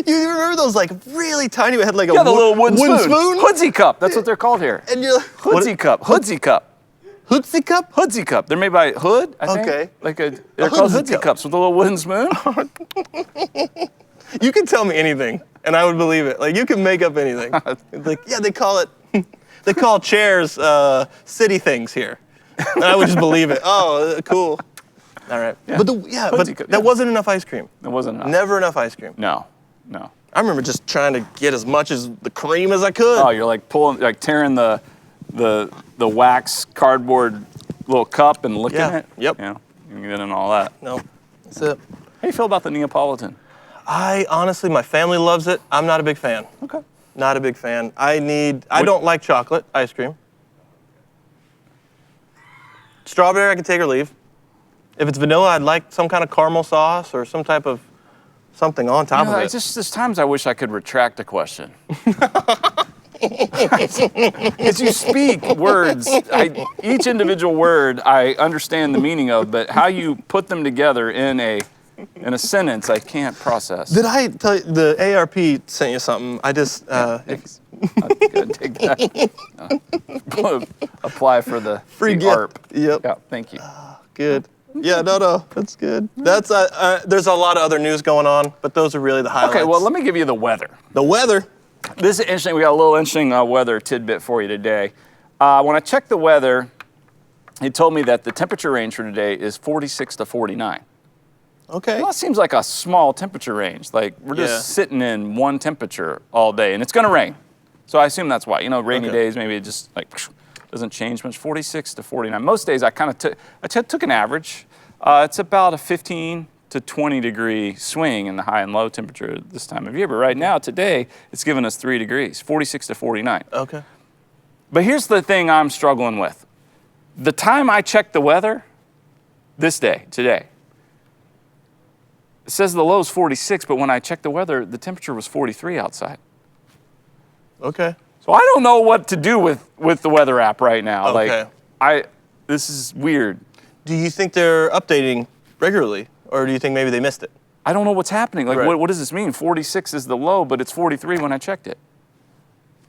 You remember those like really tiny? It had like a Yeah, the little wooden spoon. spoon. Hoodsy cup. That's what they're called here. And you're like, Hoodsy cup. Hoodsy cup. Hoodsy cup? Hoodsy cup. They're made by Hood, I think. Okay. They're called Hoodsy Hoodsy cup. cups with a little wooden spoon. You can tell me anything, and I would believe it. Like you can make up anything. Like yeah, they call chairs city things here, and I would just believe it. Oh, cool. All right. Yeah. But Hoodsy cup, that yeah. wasn't enough ice cream. It wasn't enough. Never enough ice cream. No. I remember just trying to get as much as the cream as I could. Oh, you're like tearing the wax cardboard little cup and licking Yeah. it. Yep. Yeah. You can get in all that. No, that's it. How do you feel about the Neapolitan? I honestly, my family loves it. I'm not a big fan. Okay. Not a big fan. I don't like chocolate ice cream. Strawberry, I can take or leave. If it's vanilla, I'd like some kind of caramel sauce or some type of something on top of it. There's times I wish I could retract a question. As you speak words, each individual word I understand the meaning of, but how you put them together in a sentence, I can't process. Did I tell you, the ARP sent you something? I just, Thanks. I'm gonna take that. Apply for the Free the gift. ARP. Yep. Yeah, thank you. good. Yeah, no, that's good. That's there's a lot of other news going on, but those are really the highlights. Okay, well, let me give you the weather. The weather. This is interesting. We got a little interesting weather tidbit for you today. When I checked the weather, it told me that the temperature range for today is 46 to 49. Okay. Well, it seems like a small temperature range. Like, we're just sitting in one temperature all day, and it's going to rain. So I assume that's why. You know, rainy days, maybe it just like doesn't change much. 46 to 49. Most days I kind of took an average. It's about a 15 to 20 degree swing in the high and low temperature this time of year. But right now, today, it's giving us 3 degrees, 46 to 49. Okay. But here's the thing I'm struggling with. The time I checked the weather, this day, today, it says the low is 46, but when I checked the weather, the temperature was 43 outside. Okay. So I don't know what to do with the weather app right now. Okay. Like, this is weird. Do you think they're updating regularly, or do you think maybe they missed it? I don't know what's happening. Like, Right. what does this mean? 46 is the low, but it's 43 when I checked it.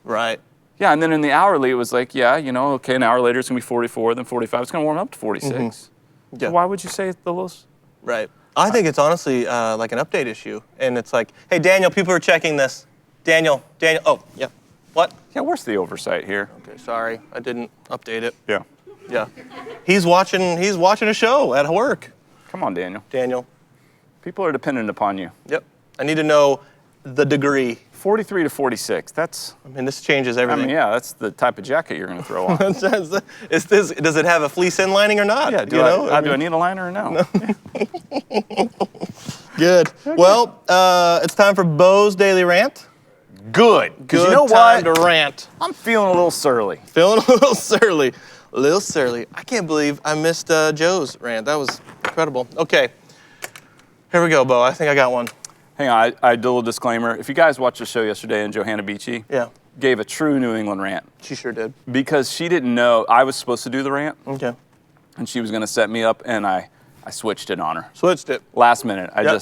Right. Yeah, and then in the hourly, it was like, yeah, you know, okay, an hour later it's gonna be 44, then 45. It's gonna warm up to 46. Yeah. So why would you say it's the lowest? Right. I think it's honestly like an update issue, and it's like, hey, Daniel, people are checking this. Daniel. Oh, yeah. What? Yeah, where's the oversight here? Okay, sorry, I didn't update it. Yeah. Yeah. He's watching a show at work. Come on, Daniel. Daniel. People are dependent upon you. Yep. I need to know the degree. 43 to 46. That's, I mean, this changes I everything. mean, yeah, that's the type of jacket you're gonna throw on. Does it have a fleece inlining or not? Yeah, do I need a liner or no? Good. Well, it's time for Beau's Daily Rant. Good. Because Good you know time what? to rant. I'm feeling a little surly. Feeling a little surly. A little surly. I can't believe I missed Joe's rant. That was incredible. Okay. Here we go, Beau. I think I got one. Hang on, I did a little disclaimer. If you guys watched the show yesterday, and Johanna Yeah. gave a true New England rant She sure did. because she didn't know I was supposed to do the rant, Okay. and she was going to set me up, and I switched it on her. Switched it. Last minute, I Yep.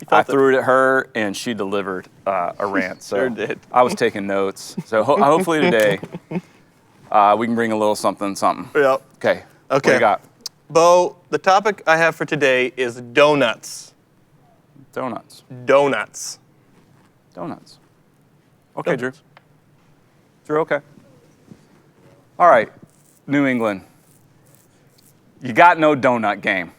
I threw it at her, and she delivered a rant. So Sure did. I was taking notes. So hopefully today we can bring a little something. Yep. Okay. What Okay. you got? Beau, the topic I have for today is donuts. Donuts. Donuts. Donuts. Okay, Donuts. Drew, okay. All right, New England. You got no donut game.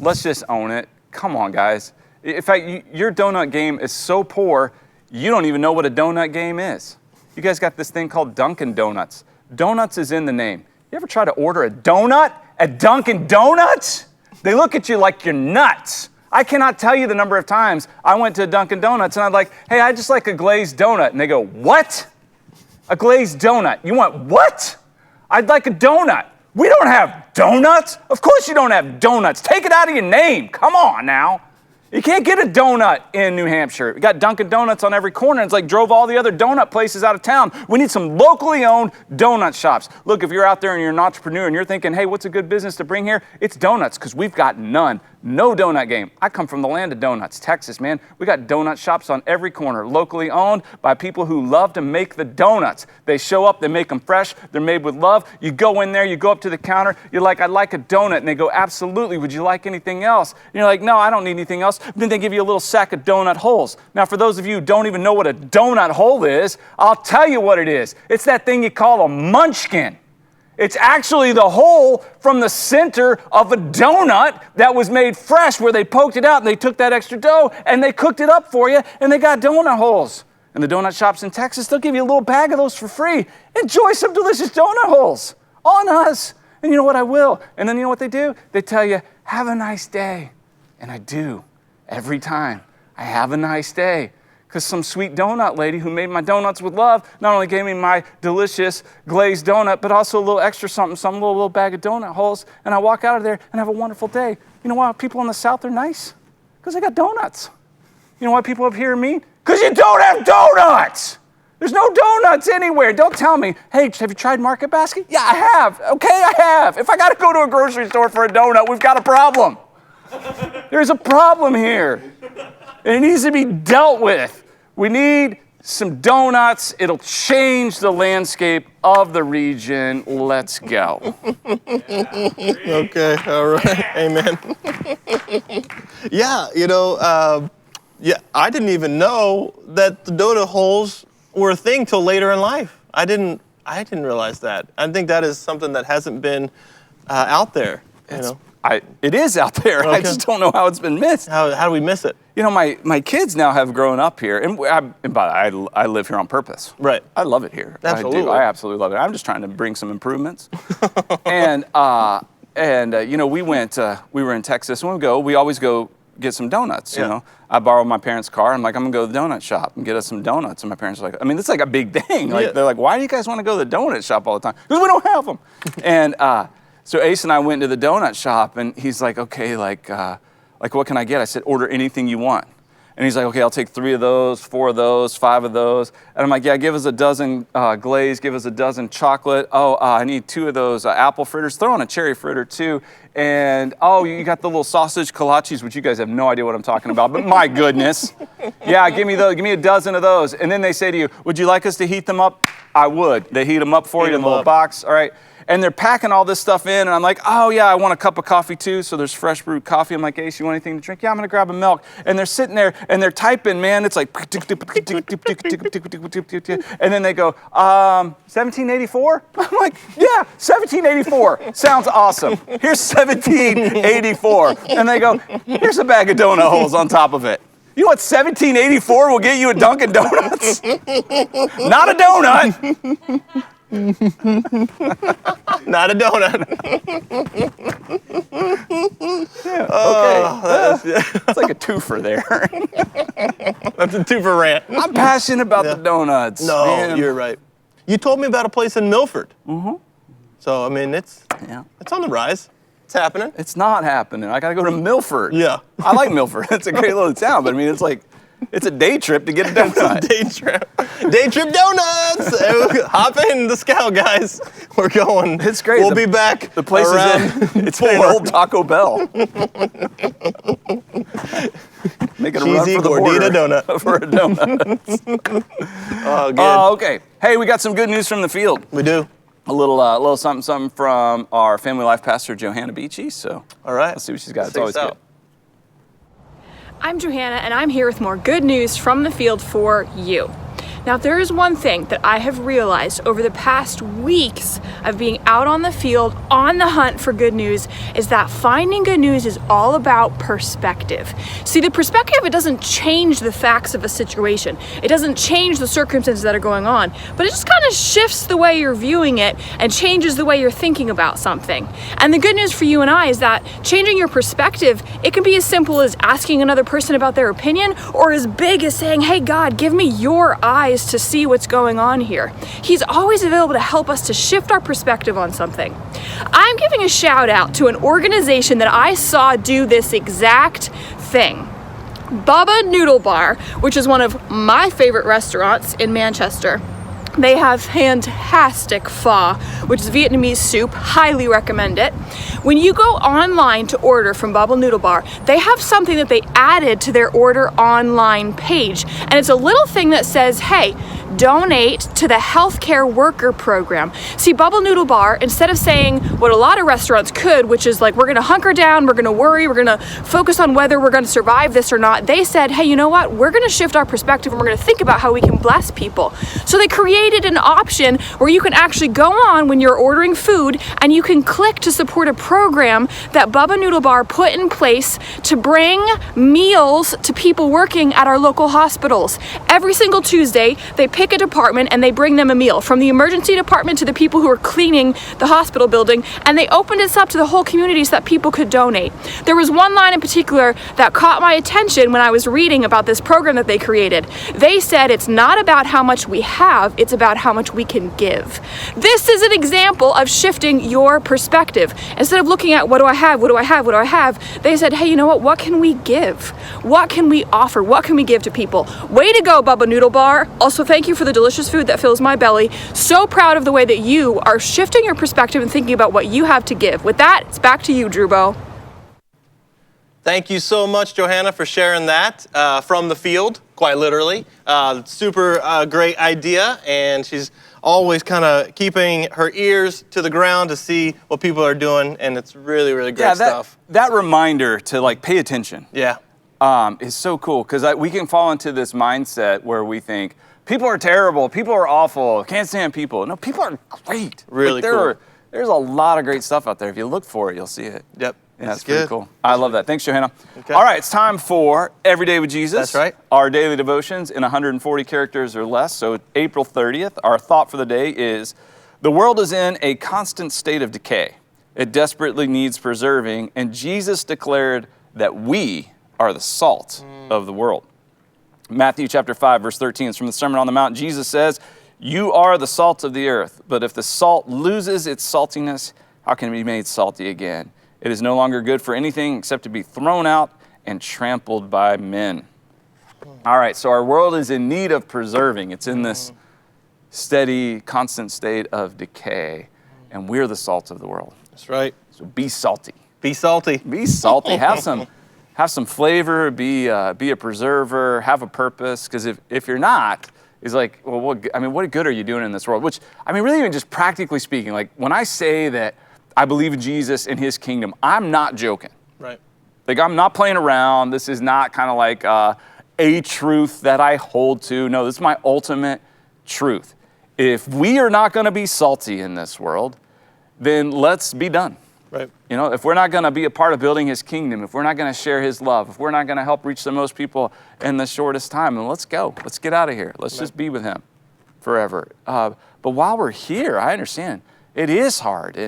Let's just own it. Come on, guys. In fact, your donut game is so poor, you don't even know what a donut game is. You guys got this thing called Dunkin' Donuts. Donuts is in the name. You ever try to order a donut at Dunkin' Donuts? They look at you like you're nuts. I cannot tell you the number of times I went to Dunkin' Donuts and I'm like, hey, I just like a glazed donut. And they go, what? A glazed donut. You want what? I'd like a donut. We don't have donuts. Of course you don't have donuts. Take it out of your name. Come on now. You can't get a donut in New Hampshire. We got Dunkin' Donuts on every corner. It's like drove all the other donut places out of town. We need some locally owned donut shops. Look, if you're out there and you're an entrepreneur and you're thinking, hey, what's a good business to bring here? It's donuts, because we've got none. No donut game. I come from the land of donuts, Texas, man. We got donut shops on every corner, locally owned by people who love to make the donuts. They show up, they make them fresh, they're made with love. You go in there, you go up to the counter, you're like, I'd like a donut. And they go, absolutely, would you like anything else? And you're like, no, I don't need anything else. Then they give you a little sack of donut holes. Now, for those of you who don't even know what a donut hole is, I'll tell you what it is. It's that thing you call a munchkin. It's actually the hole from the center of a donut that was made fresh, where they poked it out and they took that extra dough and they cooked it up for you, and they got donut holes. And the donut shops in Texas, they'll give you a little bag of those for free. Enjoy some delicious donut holes on us. And you know what? I will. And then you know what they do? They tell you, have a nice day. And I do. Every time. I have a nice day. Because some sweet donut lady who made my donuts with love not only gave me my delicious glazed donut, but also a little extra something, some little bag of donut holes, and I walk out of there and have a wonderful day. You know why people in the South are nice? Because they got donuts. You know why people up here are mean? Because you don't have donuts. There's no donuts anywhere. Don't tell me, hey, have you tried Market Basket? Yeah, I have. Okay, I have. If I got to go to a grocery store for a donut, we've got a problem. There's a problem here. And it needs to be dealt with. We need some donuts. It'll change the landscape of the region. Let's go. Okay, all right, amen. Yeah, I didn't even know that the donut holes were a thing till later in life. I didn't realize that. I think that is something that hasn't been out there. It is out there. Okay. I just don't know how it's been missed. How do we miss it? My kids now have grown up here, and I live here on purpose. Right. I love it here. Absolutely. I do. I absolutely love it. I'm just trying to bring some improvements. and we were in Texas. When we always go get some donuts. You know, I borrowed my parents' car. I'm like, I'm gonna go to the donut shop and get us some donuts. And my parents are like, it's like a big thing. Like they're like, why do you guys want to go to the donut shop all the time? Because we don't have them. And so Ace and I went to the donut shop, and he's like, okay, like what can I get? I said, order anything you want. And he's like, okay, I'll take 3 of those, 4 of those, 5 of those. And I'm like, yeah, give us a dozen glaze, give us a dozen chocolate. Oh, I need 2 of those apple fritters. Throw on a cherry fritter too. And you got the little sausage kolaches, which you guys have no idea what I'm talking about, but my goodness. Yeah, give me those. Give me a dozen of those. And then they say to you, would you like us to heat them up? I would. They heat them up for you in a little box. All right. And they're packing all this stuff in, and I'm like, oh yeah, I want a cup of coffee too. So there's fresh brewed coffee. I'm like, Ace, you want anything to drink? Yeah, I'm gonna grab a milk. And they're sitting there and they're typing, man. It's like, and then they go, 1784? I'm like, yeah, 1784. Sounds awesome. Here's 1784. And they go, here's a bag of donut holes on top of it. You know what 1784 will get you at Dunkin' Donuts? Not a donut. Not a donut. Okay. It's like a twofer there. That's a twofer rant. I'm passionate about the donuts. No, man. you're right. You told me about a place in Milford. Mm-hmm. So, it's on the rise. It's happening. It's not happening. I got to go to Milford. Yeah. I like Milford. It's a great little town, but it's like, it's a day trip to get a donut. Day trip. Day trip donuts. Hop in the Scout, guys. We're going. It's great. We'll be back. The place is in an old Taco Bell. Making a run Cheesy for the gordita border donut. for a donut. Oh, good. Okay. Hey, we got some good news from the field. We do. A little something from our family life pastor, Johanna Beachy. So, all right. Let's see what she's got. It's Check always this good. out. I'm Johanna, and I'm here with more good news from the field for you. Now, if there is one thing that I have realized over the past weeks of being out on the field on the hunt for good news is that finding good news is all about perspective. See, the perspective, it doesn't change the facts of a situation. It doesn't change the circumstances that are going on, but it just kind of shifts the way you're viewing it and changes the way you're thinking about something. And the good news for you and I is that changing your perspective, it can be as simple as asking another person about their opinion, or as big as saying, hey, God, give me your eyes to see what's going on here. He's always available to help us to shift our perspective on something. I'm giving a shout out to an organization that I saw do this exact thing. Bubba Noodle Bar, which is one of my favorite restaurants in Manchester. They have fantastic pho, which is Vietnamese soup. Highly recommend it. When you go online to order from Bubba Noodle Bar, they have something that they added to their order online page. And it's a little thing that says, hey, donate to the healthcare worker program. See, Bubba Noodle Bar, instead of saying what a lot of restaurants could, which is like, we're gonna hunker down, we're gonna worry, we're gonna focus on whether we're gonna survive this or not, they said, hey, you know what? We're gonna shift our perspective and we're gonna think about how we can bless people. So they created an option where you can actually go on when you're ordering food and you can click to support a program that Bubba Noodle Bar put in place to bring meals to people working at our local hospitals. Every single Tuesday, they pick a department and they bring them a meal, from the emergency department to the people who are cleaning the hospital building, and they opened this up to the whole community so that people could donate. There was one line in particular that caught my attention when I was reading about this program that they created. They said it's not about how much we have, it's it's about how much we can give. This is an example of shifting your perspective. Instead of looking at what do I have, what do I have, what do I have, they said, hey, you know what can we give? What can we offer? What can we give to people? Way to go, Bubba Noodle Bar. Also, thank you for the delicious food that fills my belly. So proud of the way that you are shifting your perspective and thinking about what you have to give. With that, it's back to you, Drewbo. Thank you so much, Johanna, for sharing that from the field, quite literally. Super great idea, and she's always kind of keeping her ears to the ground to see what people are doing, and it's really, really great stuff. That reminder to like pay attention. Yeah. Is so cool because we can fall into this mindset where we think people are terrible, people are awful, can't stand people. No, people are great. Really cool. There's a lot of great stuff out there. If you look for it, you'll see it. Yep. Yeah, that's pretty cool. I love that. Thanks, Johanna. Okay. All right, it's time for Every Day with Jesus. That's right. Our daily devotions in 140 characters or less. So April 30th, our thought for the day is, the world is in a constant state of decay. It desperately needs preserving, and Jesus declared that we are the salt of the world. Matthew chapter 5, verse 13 is from the Sermon on the Mount. Jesus says, you are the salt of the earth, but if the salt loses its saltiness, how can it be made salty again? It is no longer good for anything except to be thrown out and trampled by men. All right, so our world is in need of preserving. It's in this steady, constant state of decay, and we're the salt of the world. That's right. So be salty. Be salty. Be salty. Have some flavor. Be a preserver. Have a purpose. Because if you're not, it's like, well, what good are you doing in this world? Which, really even just practically speaking, like when I say that I believe in Jesus and his kingdom, I'm not joking. Right. Like I'm not playing around. This is not kind of like a truth that I hold to. No, this is my ultimate truth. If we are not going to be salty in this world, then let's be done. Right. If we're not going to be a part of building his kingdom, if we're not going to share his love, if we're not going to help reach the most people in the shortest time, then let's go. Let's get out of here. Let's just be with him forever. But while we're here, I understand it is hard,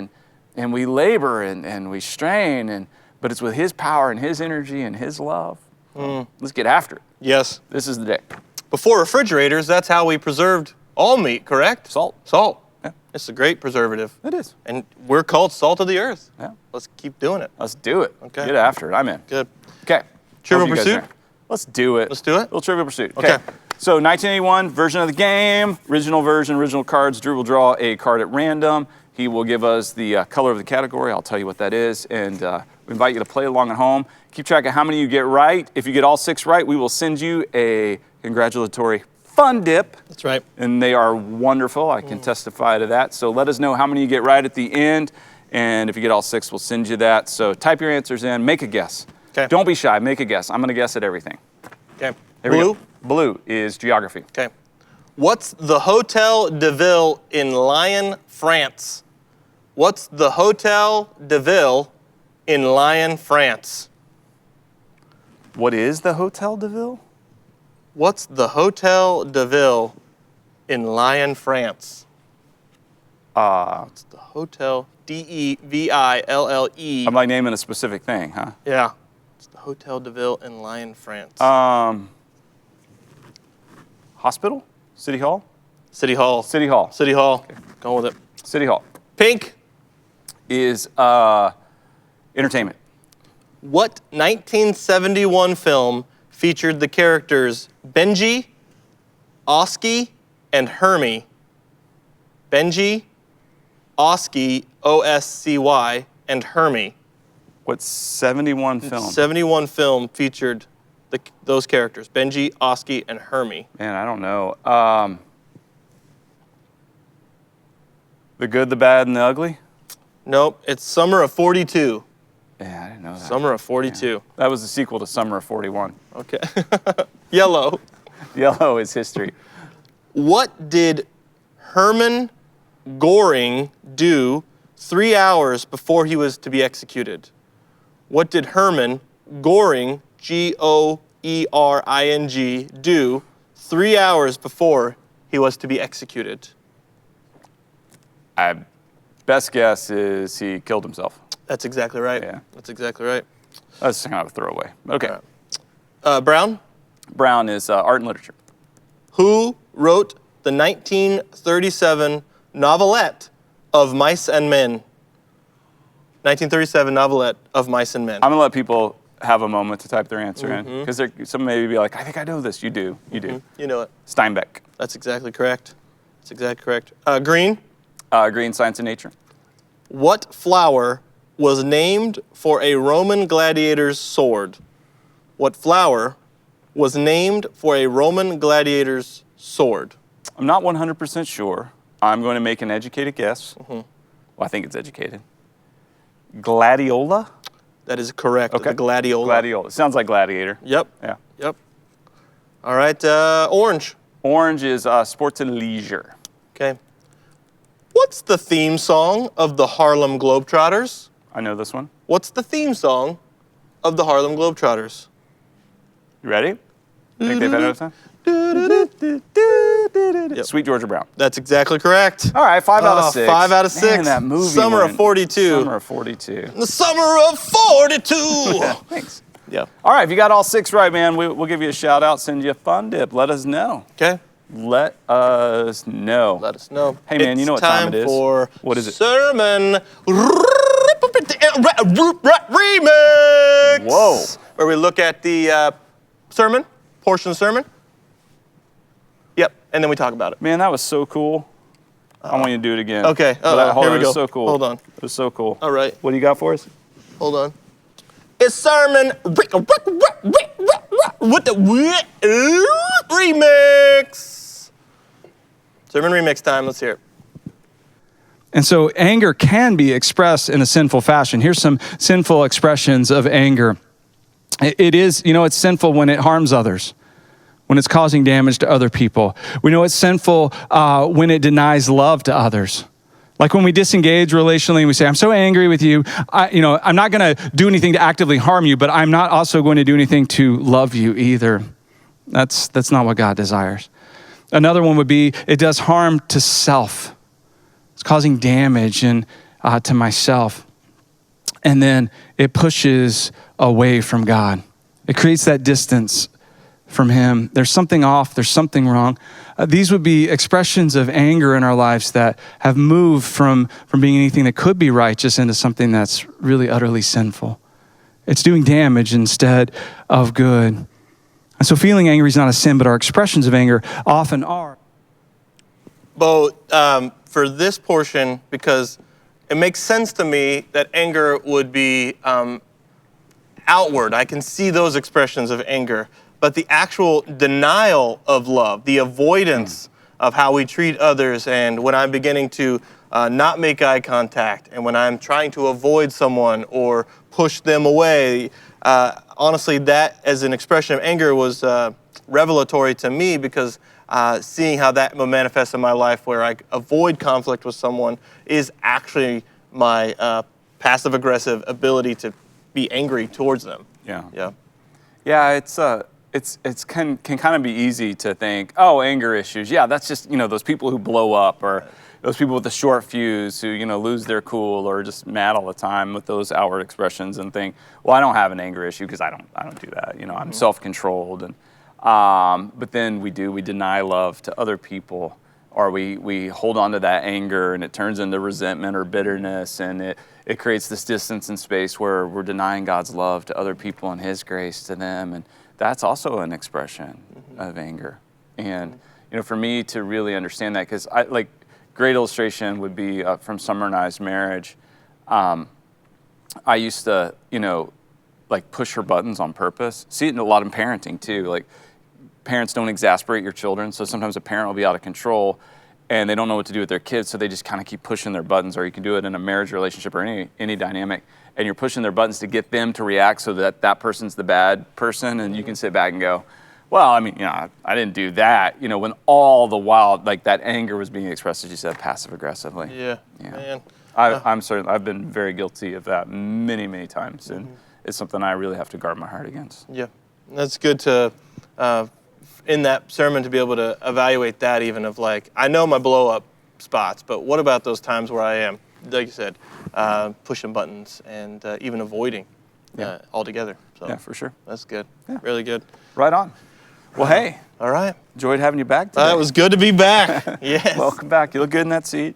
and we labor and we strain, but it's with his power and his energy and his love. Let's get after it. Yes. This is the day. Before refrigerators, that's how we preserved all meat, correct? Salt. Salt. Yeah. It's a great preservative. It is. And we're called salt of the earth. Yeah. Let's keep doing it. Let's do it. Okay. Get after it. I'm in. Good. Okay. Trivial Hope you guys Pursuit? are. Let's do it. Let's do it. Little Trivial Pursuit. Okay. So 1981 version of the game, original version, original cards. Drew will draw a card at random. He will give us the color of the category. I'll tell you what that is. And we invite you to play along at home. Keep track of how many you get right. If you get all 6 right, we will send you a congratulatory fun dip. That's right. And they are wonderful. I can testify to that. So let us know how many you get right at the end. And if you get all 6, we'll send you that. So type your answers in. Make a guess. Okay. Don't be shy. Make a guess. I'm going to guess at everything. Okay. Here we Blue? go. Blue is geography. Okay. What's the Hotel de Ville in Lyon, France? What's the Hotel de Ville in Lyon, France? What is the Hotel de Ville? What's the Hotel de Ville in Lyon, France? It's the Hotel, D-E-V-I-L-L-E. I'm like naming a specific thing, huh? Yeah. It's the Hotel de Ville in Lyon, France. Hospital? City Hall? City Hall. City Hall. City Hall. Going with it. City Hall Pink. is entertainment. What 1971 film featured the characters Benji, Oski, and Hermie? Benji, Oski, O-S-C-Y, and Hermie. What 71 film? 71 film featured those characters, Benji, Oski, and Hermie. Man, I don't know. The Good, the Bad, and the Ugly? Nope, it's Summer of 42. Yeah, I didn't know that. Summer of 42. Yeah. That was the sequel to Summer of 41. Okay. Yellow. Yellow is history. What did Hermann Göring do 3 hours before he was to be executed? What did Hermann Göring, G-O-E-R-I-N-G, do 3 hours before he was to be executed? Best guess is he killed himself. That's exactly right. Yeah. That's exactly right. That's kind of a throwaway. Okay. Brown? Brown is art and literature. Who wrote the 1937 novelette of Mice and Men? 1937 novelette of Mice and Men. I'm gonna let people have a moment to type their answer in, because some may be like, I think I know this. You do. You do. You know it. Steinbeck. That's exactly correct. That's exactly correct. Green. Green, Science and Nature. What flower was named for a Roman gladiator's sword? What flower was named for a Roman gladiator's sword? I'm not 100% sure. I'm going to make an educated guess. Well, I think it's educated. Gladiola? That is correct. Okay. The gladiola. Gladiola. Sounds like gladiator. Yep. Yeah. Yep. All right. Orange. Orange is sports and leisure. Okay. What's the theme song of the Harlem Globetrotters? I know this one. What's the theme song of the Harlem Globetrotters? You ready? Think they've had enough time? Yep. Sweet Georgia Brown. That's exactly correct. All right, 5 out of 6. 5 out of 6. Man, that movie. Summer of 42. Summer of 42. The summer of 42. Thanks. Yeah. All right, if you got all 6 right, man, we'll give you a shout out, send you a fun dip. Let us know. Okay. Let us know. Let us know. Hey, man, you know what time it is? For what is it? Sermon Remix. Whoa. Where we look at the sermon, portion of the sermon. Yep, and then we talk about it. Man, that was so cool. I want you to do it again. Okay. Hold Here on, we it go. was so cool. Hold on. It was so cool. All right. What do you got for us? Hold on. It's sermon with the remix. Sermon remix time. Let's hear it. And so anger can be expressed in a sinful fashion. Here's some sinful expressions of anger. It is, it's sinful when it harms others, when it's causing damage to other people. We know it's sinful when it denies love to others. Like when we disengage relationally and we say, I'm so angry with you, I'm not going to do anything to actively harm you, but I'm not also going to do anything to love you either. That's not what God desires. Another one would be, it does harm to self. It's causing damage to myself. And then it pushes away from God. It creates that distance from him. There's something off. There's something wrong. These would be expressions of anger in our lives that have moved from being anything that could be righteous into something that's really utterly sinful. It's doing damage instead of good. And so feeling angry is not a sin, but our expressions of anger often are. Bo, for this portion, because it makes sense to me that anger would be outward. I can see those expressions of anger. But the actual denial of love, the avoidance of how we treat others, and when I'm beginning to not make eye contact, and when I'm trying to avoid someone or push them away, honestly, that as an expression of anger was revelatory to me, because seeing how that will manifest in my life where I avoid conflict with someone is actually my passive-aggressive ability to be angry towards them. Yeah. Yeah. Yeah, it's can kind of be easy to think, oh, anger issues. Yeah, that's just, those people who blow up, or those people with the short fuse who, lose their cool or just mad all the time with those outward expressions, and think, well, I don't have an anger issue because I don't do that. I'm self-controlled. And but then we deny love to other people, or we hold on to that anger and it turns into resentment or bitterness, and it creates this distance and space where we're denying God's love to other people and his grace to them. And that's also an expression of anger. And, for me to really understand that, because great illustration would be from Summer and I's marriage. I used to, push her buttons on purpose. See it in a lot in parenting too. Parents don't exasperate your children, so sometimes a parent will be out of control and they don't know what to do with their kids, so they just kind of keep pushing their buttons. Or you can do it in a marriage relationship or any dynamic, and you're pushing their buttons to get them to react so that person's the bad person, and you can sit back and go, well, I didn't do that, when all the while, that anger was being expressed, as you said, passive-aggressively. Yeah. Man. I'm certain I've been very guilty of that many, many times, and it's something I really have to guard my heart against. Yeah. That's good to, in that sermon, to be able to evaluate that, even of I know my blow-up spots, but what about those times where I am, like you said, pushing buttons and even avoiding altogether. So yeah, for sure. That's good. Yeah. Really good. Right on. Well, hey, All right. enjoyed having you back today. It was good to be back. Yes. Welcome back. You look good in that seat.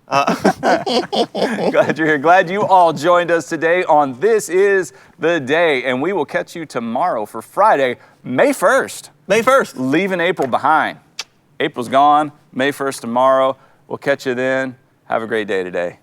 Glad you're here. Glad you all joined us today on This Is the Day. And we will catch you tomorrow for Friday, May 1st. May 1st. Leaving April behind. April's gone. May 1st tomorrow. We'll catch you then. Have a great day today.